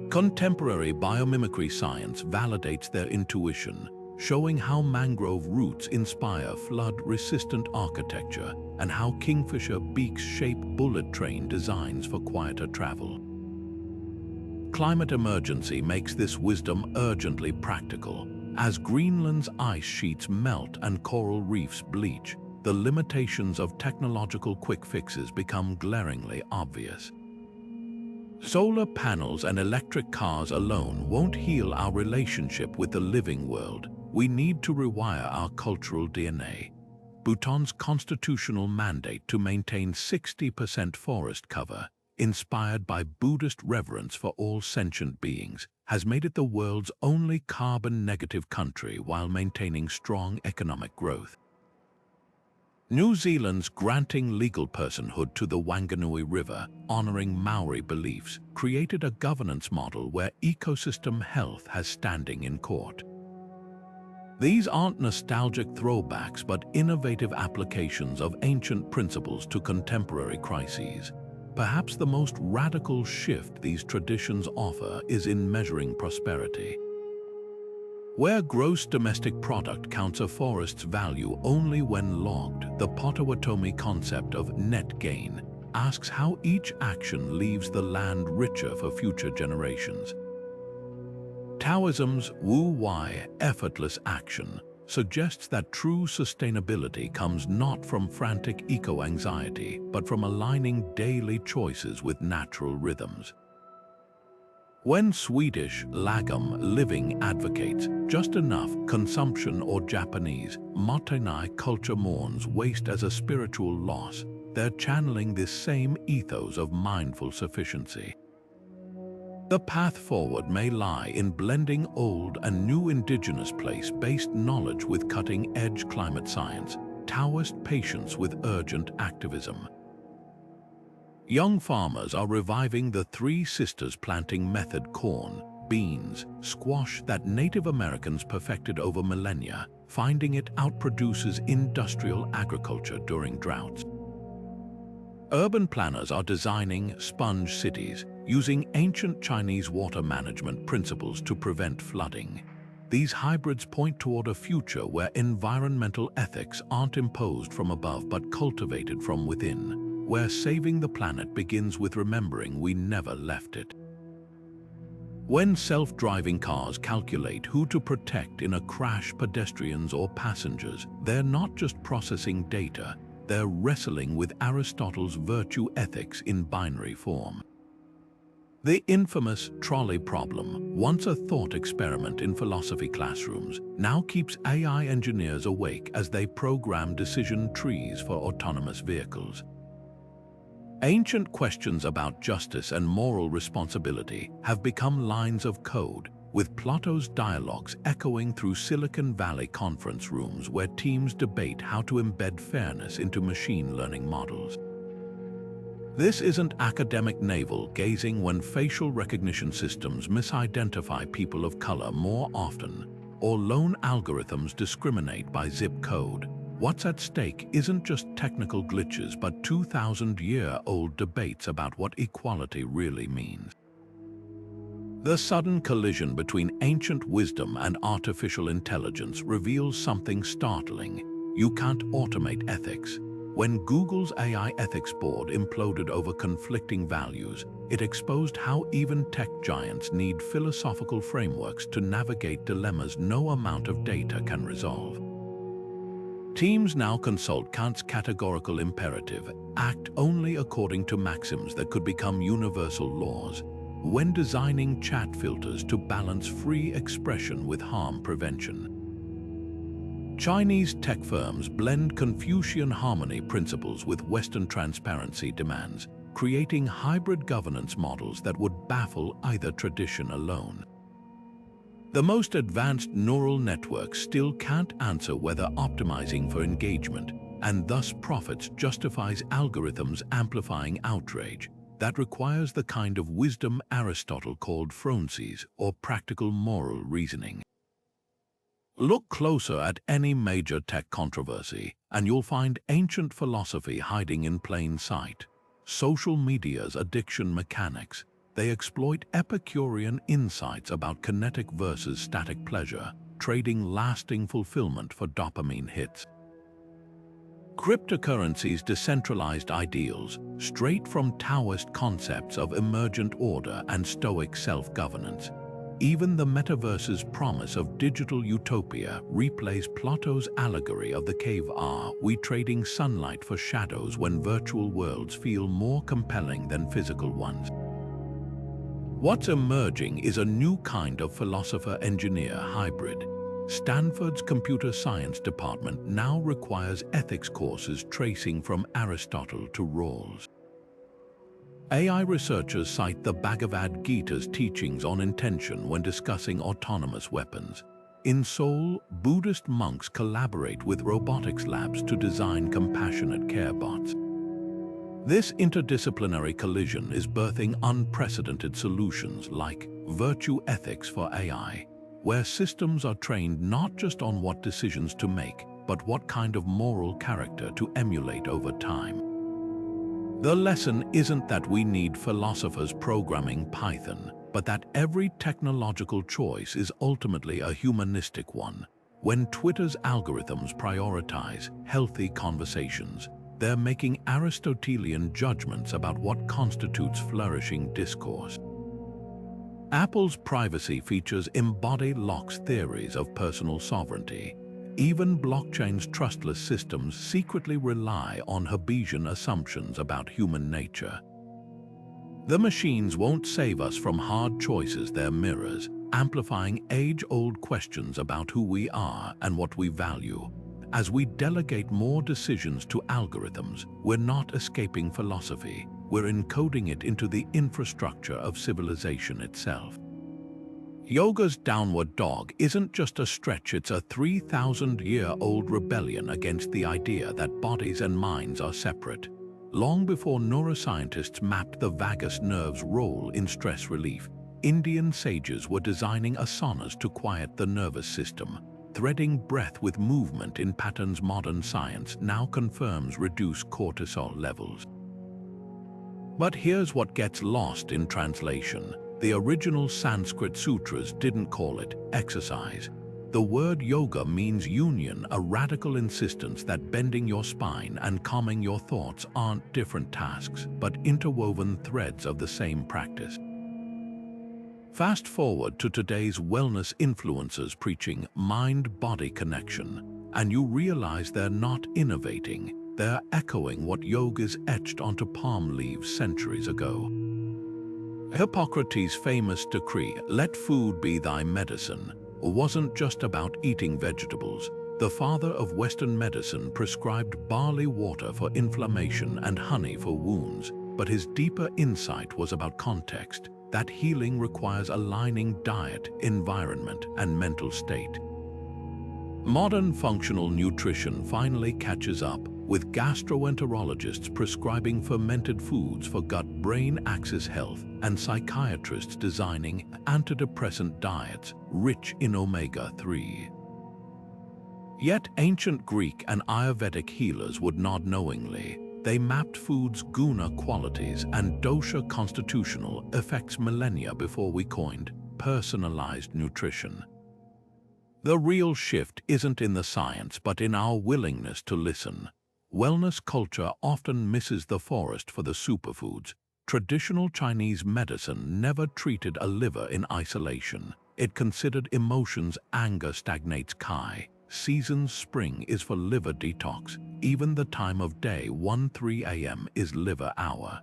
Contemporary biomimicry science validates their intuition, showing how mangrove roots inspire flood-resistant architecture and how kingfisher beaks shape bullet train designs for quieter travel. Climate emergency makes this wisdom urgently practical. As Greenland's ice sheets melt and coral reefs bleach, the limitations of technological quick fixes become glaringly obvious. Solar panels and electric cars alone won't heal our relationship with the living world. We need to rewire our cultural DNA. Bhutan's constitutional mandate to maintain 60% forest cover, inspired by Buddhist reverence for all sentient beings, has made it the world's only carbon-negative country while maintaining strong economic growth. New Zealand's granting legal personhood to the Wanganui River, honoring Maori beliefs, created a governance model where ecosystem health has standing in court. These aren't nostalgic throwbacks but innovative applications of ancient principles to contemporary crises. Perhaps the most radical shift these traditions offer is in measuring prosperity. Where gross domestic product counts a forest's value only when logged, the Potawatomi concept of net gain asks how each action leaves the land richer for future generations. Taoism's Wu-Wei, effortless action, suggests that true sustainability comes not from frantic eco-anxiety, but from aligning daily choices with natural rhythms. When Swedish lagom living advocates just enough consumption or Japanese Matenai culture mourns waste as a spiritual loss, they're channeling this same ethos of mindful sufficiency. The path forward may lie in blending old and new indigenous place-based knowledge with cutting-edge climate science, Taoist patience with urgent activism. Young farmers are reviving the Three Sisters planting method: corn, beans, squash that Native Americans perfected over millennia, finding it outproduces industrial agriculture during droughts. Urban planners are designing sponge cities, using ancient Chinese water management principles to prevent flooding. These hybrids point toward a future where environmental ethics aren't imposed from above but cultivated from within, where saving the planet begins with remembering we never left it. When self-driving cars calculate who to protect in a crash, pedestrians or passengers, they're not just processing data, they're wrestling with Aristotle's virtue ethics in binary form. The infamous trolley problem, once a thought experiment in philosophy classrooms, now keeps AI engineers awake as they program decision trees for autonomous vehicles. Ancient questions about justice and moral responsibility have become lines of code, with Plato's dialogues echoing through Silicon Valley conference rooms where teams debate how to embed fairness into machine learning models. This isn't academic navel-gazing when facial recognition systems misidentify people of color more often, or lone algorithms discriminate by zip code. What's at stake isn't just technical glitches but 2,000-year-old debates about what equality really means. The sudden collision between ancient wisdom and artificial intelligence reveals something startling. You can't automate ethics. When Google's AI ethics board imploded over conflicting values, it exposed how even tech giants need philosophical frameworks to navigate dilemmas no amount of data can resolve. Teams now consult Kant's categorical imperative, act only according to maxims that could become universal laws, when designing chat filters to balance free expression with harm prevention. Chinese tech firms blend Confucian harmony principles with Western transparency demands, creating hybrid governance models that would baffle either tradition alone. The most advanced neural networks still can't answer whether optimizing for engagement and thus profits justifies algorithms amplifying outrage. That requires the kind of wisdom Aristotle called phronses, or practical moral reasoning. Look closer at any major tech controversy, and you'll find ancient philosophy hiding in plain sight. Social media's addiction mechanics. They exploit Epicurean insights about kinetic versus static pleasure, trading lasting fulfillment for dopamine hits. Cryptocurrencies' decentralized ideals, straight from Taoist concepts of emergent order and Stoic self-governance. Even the metaverse's promise of digital utopia replays Plato's allegory of the cave. Are we trading sunlight for shadows when virtual worlds feel more compelling than physical ones? What's emerging is a new kind of philosopher-engineer hybrid. Stanford's computer science department now requires ethics courses tracing from Aristotle to Rawls. AI researchers cite the Bhagavad Gita's teachings on intention when discussing autonomous weapons. In Seoul, Buddhist monks collaborate with robotics labs to design compassionate care bots. This interdisciplinary collision is birthing unprecedented solutions like virtue ethics for AI, where systems are trained not just on what decisions to make, but what kind of moral character to emulate over time. The lesson isn't that we need philosophers programming Python, but that every technological choice is ultimately a humanistic one. When Twitter's algorithms prioritize healthy conversations, they're making Aristotelian judgments about what constitutes flourishing discourse. Apple's privacy features embody Locke's theories of personal sovereignty. Even blockchain's trustless systems secretly rely on Hobbesian assumptions about human nature. The machines won't save us from hard choices, they're mirrors, amplifying age-old questions about who we are and what we value. As we delegate more decisions to algorithms, we're not escaping philosophy. We're encoding it into the infrastructure of civilization itself. Yoga's downward dog isn't just a stretch, it's a 3,000-year-old rebellion against the idea that bodies and minds are separate. Long before neuroscientists mapped the vagus nerve's role in stress relief, Indian sages were designing asanas to quiet the nervous system. Threading breath with movement in patterns modern science now confirms reduced cortisol levels. But here's what gets lost in translation. The original Sanskrit sutras didn't call it exercise. The word yoga means union, a radical insistence that bending your spine and calming your thoughts aren't different tasks, but interwoven threads of the same practice. Fast forward to today's wellness influencers preaching mind-body connection, and you realize they're not innovating. They're echoing what yoga's etched onto palm leaves centuries ago. Hippocrates' famous decree, "Let food be thy medicine," wasn't just about eating vegetables. The father of Western medicine prescribed barley water for inflammation and honey for wounds, but his deeper insight was about context, that healing requires aligning diet, environment, and mental state. Modern functional nutrition finally catches up, with gastroenterologists prescribing fermented foods for gut-brain axis health and psychiatrists designing antidepressant diets rich in omega-3. Yet ancient Greek and Ayurvedic healers would nod knowingly. They mapped food's guna qualities and dosha constitutional effects millennia before we coined personalized nutrition. The real shift isn't in the science, but in our willingness to listen. Wellness culture often misses the forest for the superfoods. Traditional Chinese medicine never treated a liver in isolation. It considered emotions. Anger stagnates Kai. Season's spring is for liver detox. Even the time of day, 1-3 a.m. is liver hour.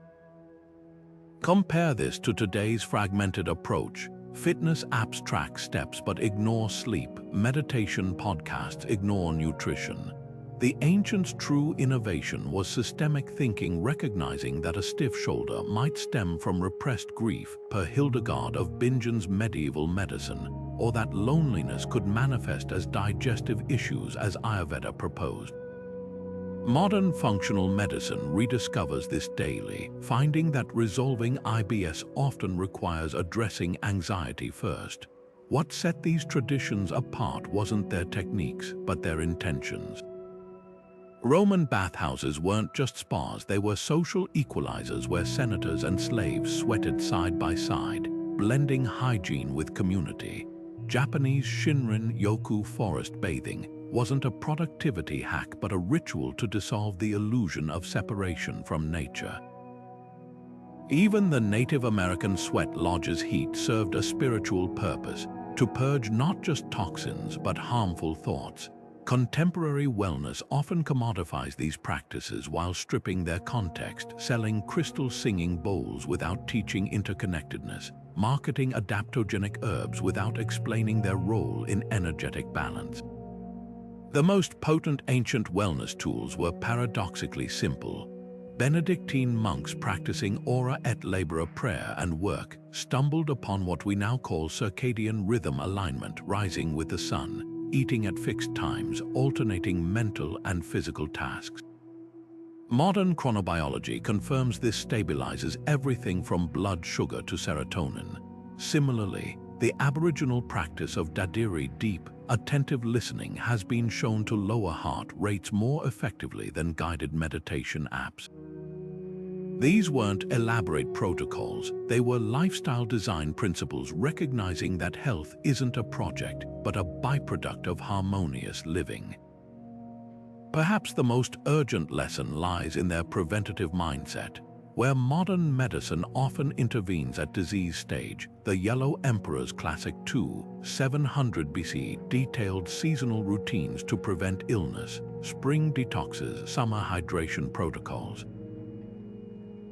Compare this to today's fragmented approach. Fitness apps track steps but ignore sleep. Meditation podcasts ignore nutrition. The ancients' true innovation was systemic thinking, recognizing that a stiff shoulder might stem from repressed grief, per Hildegard of Bingen's medieval medicine, or that loneliness could manifest as digestive issues, as Ayurveda proposed. Modern functional medicine rediscovers this daily, finding that resolving IBS often requires addressing anxiety first. What set these traditions apart wasn't their techniques, but their intentions. Roman bathhouses weren't just spas, they were social equalizers where senators and slaves sweated side by side, blending hygiene with community. Japanese Shinrin-yoku forest bathing wasn't a productivity hack but a ritual to dissolve the illusion of separation from nature. Even the Native American sweat lodge's heat served a spiritual purpose, to purge not just toxins but harmful thoughts. Contemporary wellness often commodifies these practices while stripping their context, selling crystal-singing bowls without teaching interconnectedness, marketing adaptogenic herbs without explaining their role in energetic balance. The most potent ancient wellness tools were paradoxically simple. Benedictine monks practicing ora et labora prayer and work stumbled upon what we now call circadian rhythm alignment, rising with the sun, eating at fixed times, alternating mental and physical tasks. Modern chronobiology confirms this stabilizes everything from blood sugar to serotonin. Similarly, the Aboriginal practice of dadiri, deep, attentive listening, has been shown to lower heart rates more effectively than guided meditation apps. These weren't elaborate protocols, they were lifestyle design principles, recognizing that health isn't a project, but a byproduct of harmonious living. Perhaps the most urgent lesson lies in their preventative mindset. Where modern medicine often intervenes at disease stage, the Yellow Emperor's classic 700 BC detailed seasonal routines to prevent illness, spring detoxes, summer hydration protocols.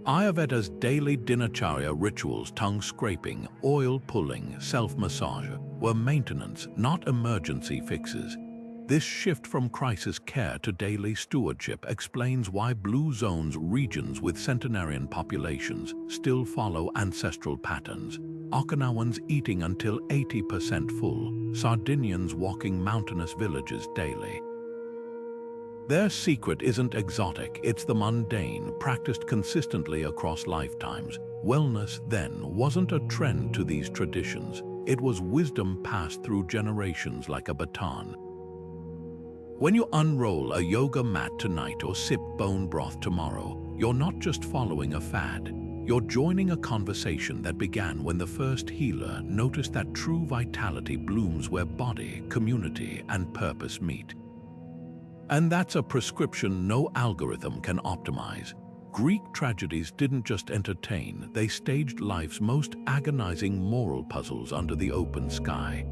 Ayurveda's daily dinacharya rituals, tongue scraping, oil pulling, self-massage, were maintenance, not emergency fixes. This shift from crisis care to daily stewardship explains why blue zones regions with centenarian populations still follow ancestral patterns. Okinawans eating until 80% full, Sardinians walking mountainous villages daily. Their secret isn't exotic, it's the mundane, practiced consistently across lifetimes. Wellness, then, wasn't a trend to these traditions. It was wisdom passed through generations like a baton. When you unroll a yoga mat tonight or sip bone broth tomorrow, you're not just following a fad. You're joining a conversation that began when the first healer noticed that true vitality blooms where body, community, and purpose meet. And that's a prescription no algorithm can optimize. Greek tragedies didn't just entertain, they staged life's most agonizing moral puzzles under the open sky.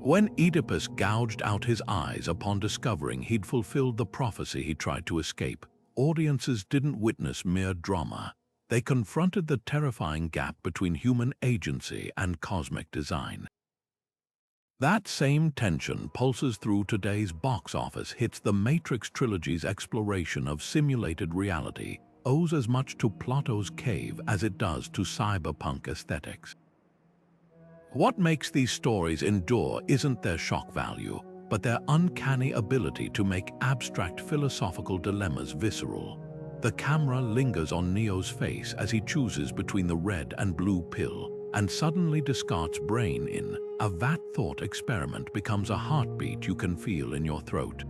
When Oedipus gouged out his eyes upon discovering he'd fulfilled the prophecy he tried to escape, audiences didn't witness mere drama. They confronted the terrifying gap between human agency and cosmic design. That same tension pulses through today's box office hits. The Matrix trilogy's exploration of simulated reality owes as much to Plato's cave as it does to cyberpunk aesthetics. What makes these stories endure isn't their shock value, but their uncanny ability to make abstract philosophical dilemmas visceral. The camera lingers on Neo's face as he chooses between the red and blue pill, and suddenly Descartes' brain in a vat thought experiment becomes a heartbeat you can feel in your throat.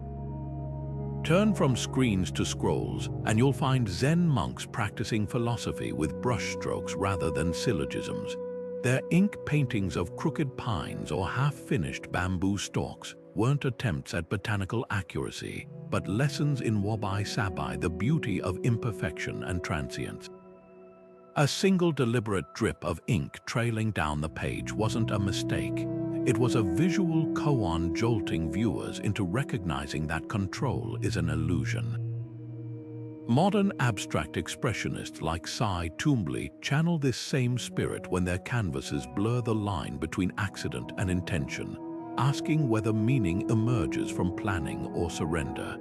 Turn from screens to scrolls, and you'll find Zen monks practicing philosophy with brushstrokes rather than syllogisms. Their ink paintings of crooked pines or half-finished bamboo stalks weren't attempts at botanical accuracy, but lessons in wabi-sabi, the beauty of imperfection and transience. A single deliberate drip of ink trailing down the page wasn't a mistake. It was a visual koan jolting viewers into recognizing that control is an illusion. Modern abstract expressionists like Cy Twombly channel this same spirit when their canvases blur the line between accident and intention, asking whether meaning emerges from planning or surrender.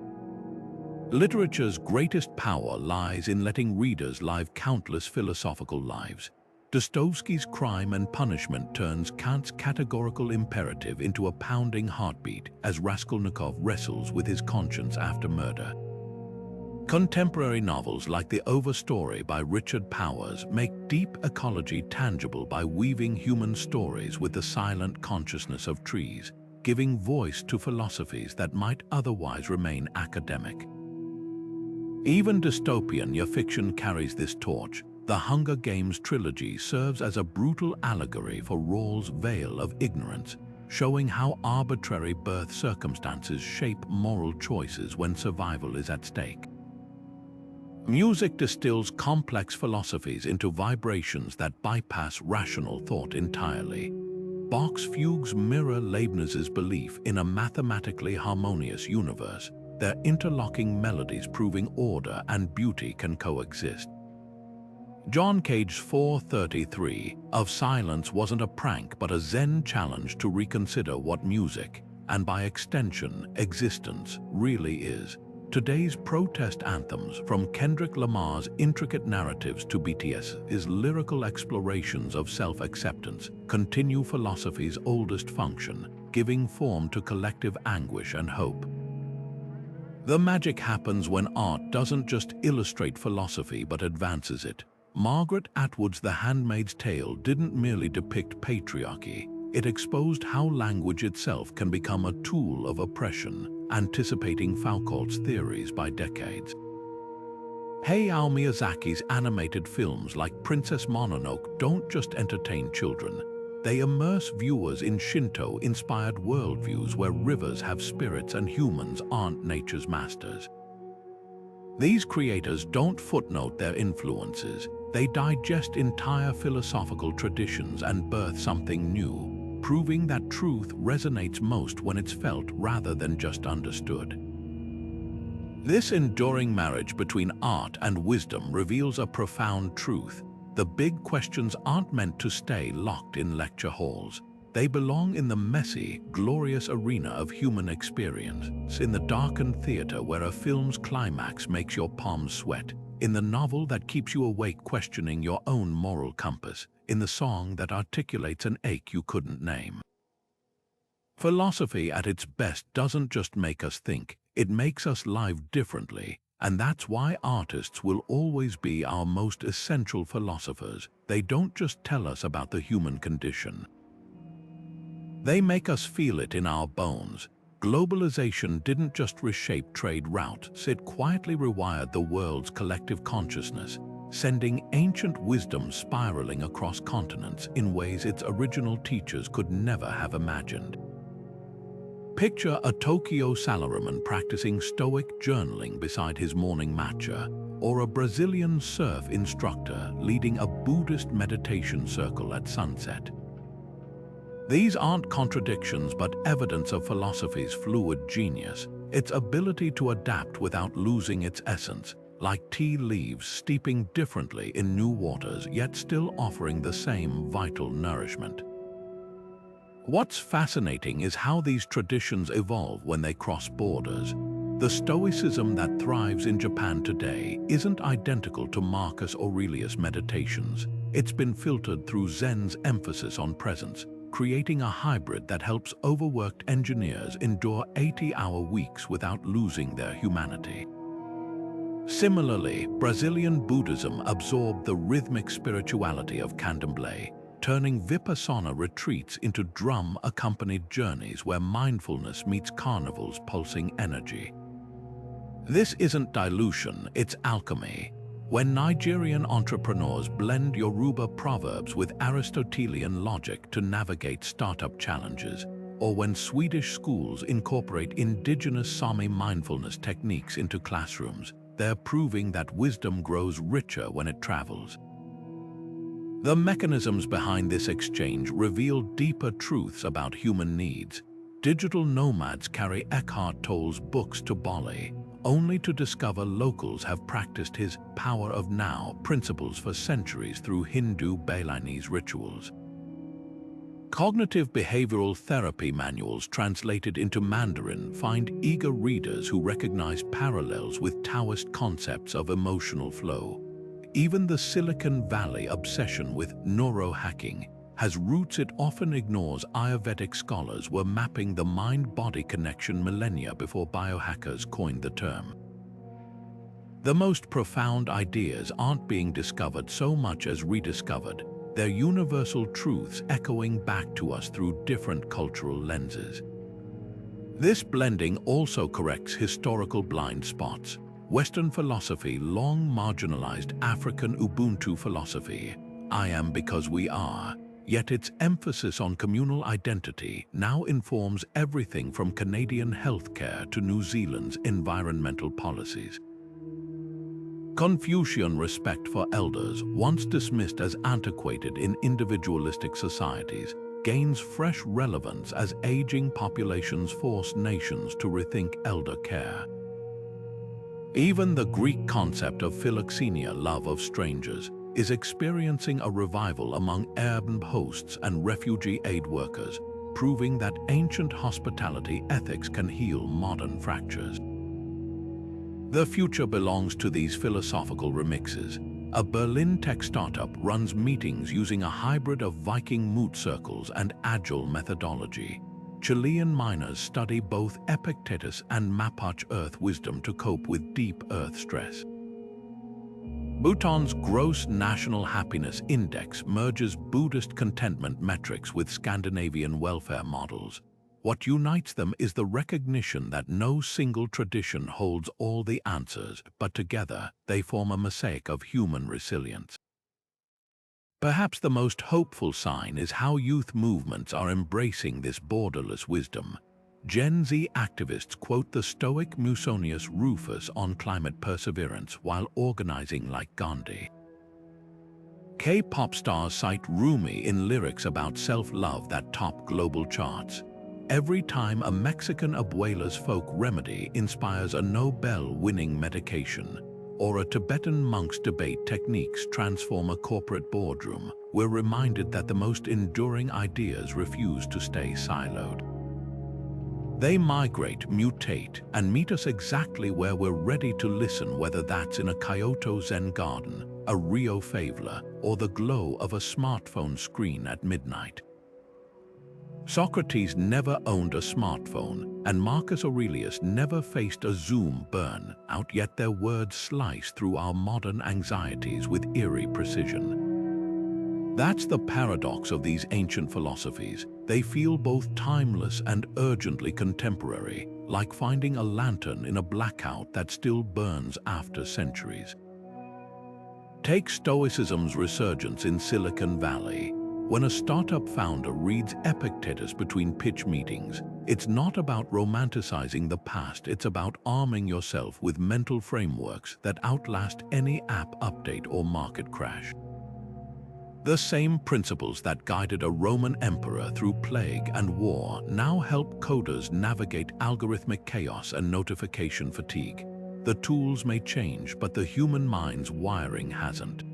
Literature's greatest power lies in letting readers live countless philosophical lives. Dostoevsky's Crime and Punishment turns Kant's categorical imperative into a pounding heartbeat as Raskolnikov wrestles with his conscience after murder. Contemporary novels like The Overstory by Richard Powers make deep ecology tangible by weaving human stories with the silent consciousness of trees, giving voice to philosophies that might otherwise remain academic. Even dystopian fiction carries this torch. The Hunger Games trilogy serves as a brutal allegory for Rawls' veil of ignorance, showing how arbitrary birth circumstances shape moral choices when survival is at stake. Music distills complex philosophies into vibrations that bypass rational thought entirely. Bach's fugues mirror Leibniz's belief in a mathematically harmonious universe, their interlocking melodies proving order and beauty can coexist. John Cage's 4:33 of Silence wasn't a prank but a Zen challenge to reconsider what music, and by extension, existence, really is. Today's protest anthems, from Kendrick Lamar's intricate narratives to BTS's lyrical explorations of self-acceptance, continue philosophy's oldest function, giving form to collective anguish and hope. The magic happens when art doesn't just illustrate philosophy but advances it. Margaret Atwood's The Handmaid's Tale didn't merely depict patriarchy, it exposed how language itself can become a tool of oppression, anticipating Foucault's theories by decades. Hayao Miyazaki's animated films like Princess Mononoke don't just entertain children, they immerse viewers in Shinto-inspired worldviews where rivers have spirits and humans aren't nature's masters. These creators don't footnote their influences, they digest entire philosophical traditions and birth something new, proving that truth resonates most when it's felt rather than just understood. This enduring marriage between art and wisdom reveals a profound truth. The big questions aren't meant to stay locked in lecture halls. They belong in the messy, glorious arena of human experience, in the darkened theater where a film's climax makes your palms sweat, in the novel that keeps you awake questioning your own moral compass, in the song that articulates an ache you couldn't name. Philosophy at its best doesn't just make us think, it makes us live differently, and that's why artists will always be our most essential philosophers. They don't just tell us about the human condition. They make us feel it in our bones. Globalization didn't just reshape trade routes, it quietly rewired the world's collective consciousness, sending ancient wisdom spiraling across continents in ways its original teachers could never have imagined. Picture a Tokyo salaryman practicing Stoic journaling beside his morning matcha, or a Brazilian surf instructor leading a Buddhist meditation circle at sunset. These aren't contradictions but evidence of philosophy's fluid genius, its ability to adapt without losing its essence, like tea leaves steeping differently in new waters yet still offering the same vital nourishment. What's fascinating is how these traditions evolve when they cross borders. The Stoicism that thrives in Japan today isn't identical to Marcus Aurelius' meditations. It's been filtered through Zen's emphasis on presence, creating a hybrid that helps overworked engineers endure 80-hour weeks without losing their humanity. Similarly, Brazilian Buddhism absorbed the rhythmic spirituality of Candomblé, turning Vipassana retreats into drum-accompanied journeys where mindfulness meets carnival's pulsing energy. This isn't dilution, it's alchemy. When Nigerian entrepreneurs blend Yoruba proverbs with Aristotelian logic to navigate startup challenges, or when Swedish schools incorporate indigenous Sami mindfulness techniques into classrooms, they're proving that wisdom grows richer when it travels. The mechanisms behind this exchange reveal deeper truths about human needs. Digital nomads carry Eckhart Tolle's books to Bali, only to discover locals have practiced his power of now principles for centuries through Hindu Balinese rituals. Cognitive behavioral therapy manuals translated into Mandarin find eager readers who recognize parallels with Taoist concepts of emotional flow. Even the Silicon Valley obsession with neurohacking has roots it often ignores. Ayurvedic scholars were mapping the mind-body connection millennia before biohackers coined the term. The most profound ideas aren't being discovered so much as rediscovered. They're universal truths echoing back to us through different cultural lenses. This blending also corrects historical blind spots. Western philosophy long marginalized African Ubuntu philosophy, I am because we are, yet its emphasis on communal identity now informs everything from Canadian healthcare to New Zealand's environmental policies. Confucian respect for elders, once dismissed as antiquated in individualistic societies, gains fresh relevance as aging populations force nations to rethink elder care. Even the Greek concept of philoxenia, love of strangers, is experiencing a revival among urban hosts and refugee aid workers, proving that ancient hospitality ethics can heal modern fractures. The future belongs to these philosophical remixes. A Berlin tech startup runs meetings using a hybrid of Viking moot circles and agile methodology. Chilean miners study both Epictetus and Mapuche earth wisdom to cope with deep earth stress. Bhutan's Gross National Happiness Index merges Buddhist contentment metrics with Scandinavian welfare models. What unites them is the recognition that no single tradition holds all the answers, but together they form a mosaic of human resilience. Perhaps the most hopeful sign is how youth movements are embracing this borderless wisdom. Gen Z activists quote the Stoic Musonius Rufus on climate perseverance while organizing like Gandhi. K-pop stars cite Rumi in lyrics about self-love that top global charts. Every time a Mexican abuela's folk remedy inspires a Nobel-winning medication, or a Tibetan monk's debate techniques transform a corporate boardroom, we're reminded that the most enduring ideas refuse to stay siloed. They migrate, mutate, and meet us exactly where we're ready to listen, whether that's in a Kyoto Zen garden, a Rio favela, or the glow of a smartphone screen at midnight. Socrates never owned a smartphone, and Marcus Aurelius never faced a Zoom burn-out, yet their words slice through our modern anxieties with eerie precision. That's the paradox of these ancient philosophies. They feel both timeless and urgently contemporary, like finding a lantern in a blackout that still burns after centuries. Take Stoicism's resurgence in Silicon Valley. When a startup founder reads Epictetus between pitch meetings, it's not about romanticizing the past, it's about arming yourself with mental frameworks that outlast any app update or market crash. The same principles that guided a Roman emperor through plague and war now help coders navigate algorithmic chaos and notification fatigue. The tools may change, but the human mind's wiring hasn't.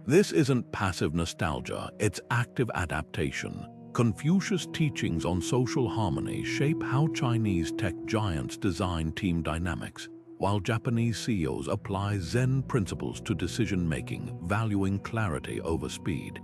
This isn't passive nostalgia, it's active adaptation. Confucius' teachings on social harmony shape how Chinese tech giants design team dynamics, while Japanese CEOs apply Zen principles to decision-making, valuing clarity over speed.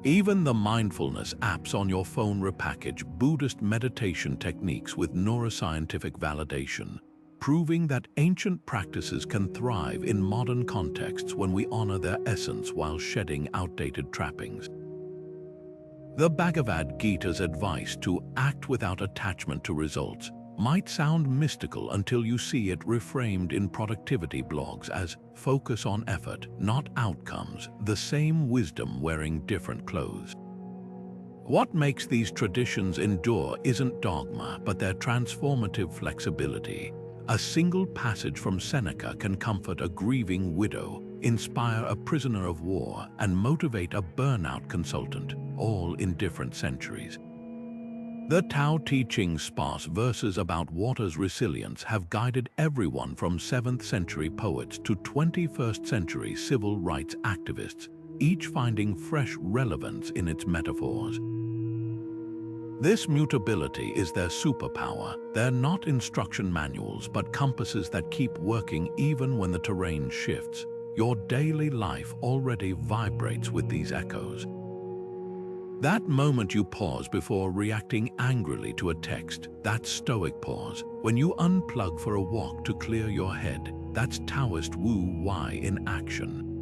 Even the mindfulness apps on your phone repackage Buddhist meditation techniques with neuroscientific validation, proving that ancient practices can thrive in modern contexts when we honor their essence while shedding outdated trappings. The Bhagavad Gita's advice to act without attachment to results might sound mystical until you see it reframed in productivity blogs as focus on effort, not outcomes, the same wisdom wearing different clothes. What makes these traditions endure isn't dogma, but their transformative flexibility. A single passage from Seneca can comfort a grieving widow, inspire a prisoner of war, and motivate a burnout consultant, all in different centuries. The Tao Te Ching's sparse verses about water's resilience have guided everyone from 7th century poets to 21st century civil rights activists, each finding fresh relevance in its metaphors. This mutability is their superpower. They're not instruction manuals, but compasses that keep working even when the terrain shifts. Your daily life already vibrates with these echoes. That moment you pause before reacting angrily to a text, that stoic pause, when you unplug for a walk to clear your head, that's Taoist Wu-Wei in action.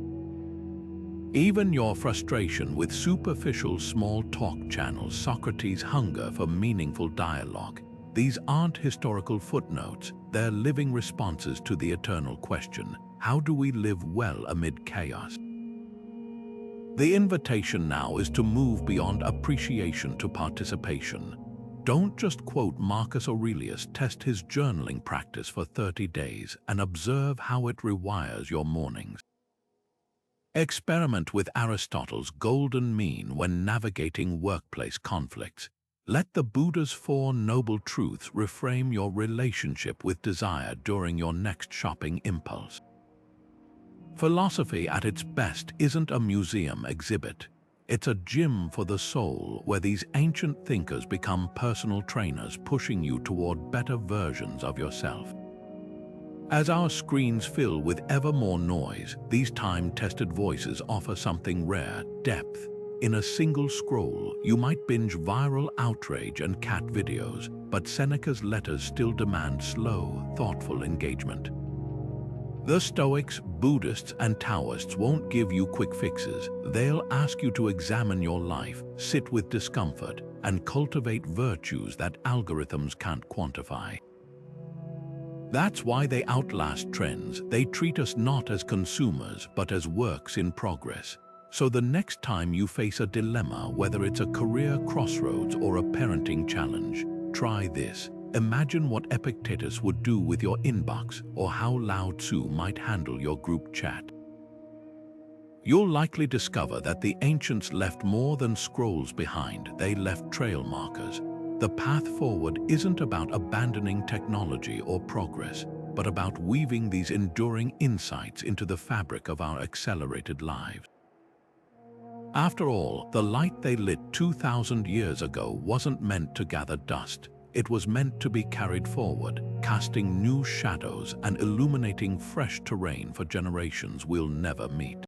Even your frustration with superficial small talk channels Socrates' hunger for meaningful dialogue. These aren't historical footnotes, they're living responses to the eternal question, how do we live well amid chaos? The invitation now is to move beyond appreciation to participation. Don't just quote Marcus Aurelius, test his journaling practice for 30 days and observe how it rewires your mornings. Experiment with Aristotle's golden mean when navigating workplace conflicts. Let the Buddha's 4 noble truths reframe your relationship with desire during your next shopping impulse. Philosophy at its best isn't a museum exhibit. It's a gym for the soul where these ancient thinkers become personal trainers pushing you toward better versions of yourself. As our screens fill with ever more noise, these time-tested voices offer something rare, depth. In a single scroll, you might binge viral outrage and cat videos, but Seneca's letters still demand slow, thoughtful engagement. The Stoics, Buddhists, and Taoists won't give you quick fixes. They'll ask you to examine your life, sit with discomfort, and cultivate virtues that algorithms can't quantify. That's why they outlast trends. They treat us not as consumers, but as works in progress. So the next time you face a dilemma, whether it's a career crossroads or a parenting challenge, try this. Imagine what Epicurus would do with your inbox, or how Lao Tzu might handle your group chat. You'll likely discover that the ancients left more than scrolls behind. They left trail markers. The path forward isn't about abandoning technology or progress, but about weaving these enduring insights into the fabric of our accelerated lives. After all, the light they lit 2,000 years ago wasn't meant to gather dust. It was meant to be carried forward, casting new shadows and illuminating fresh terrain for generations we'll never meet.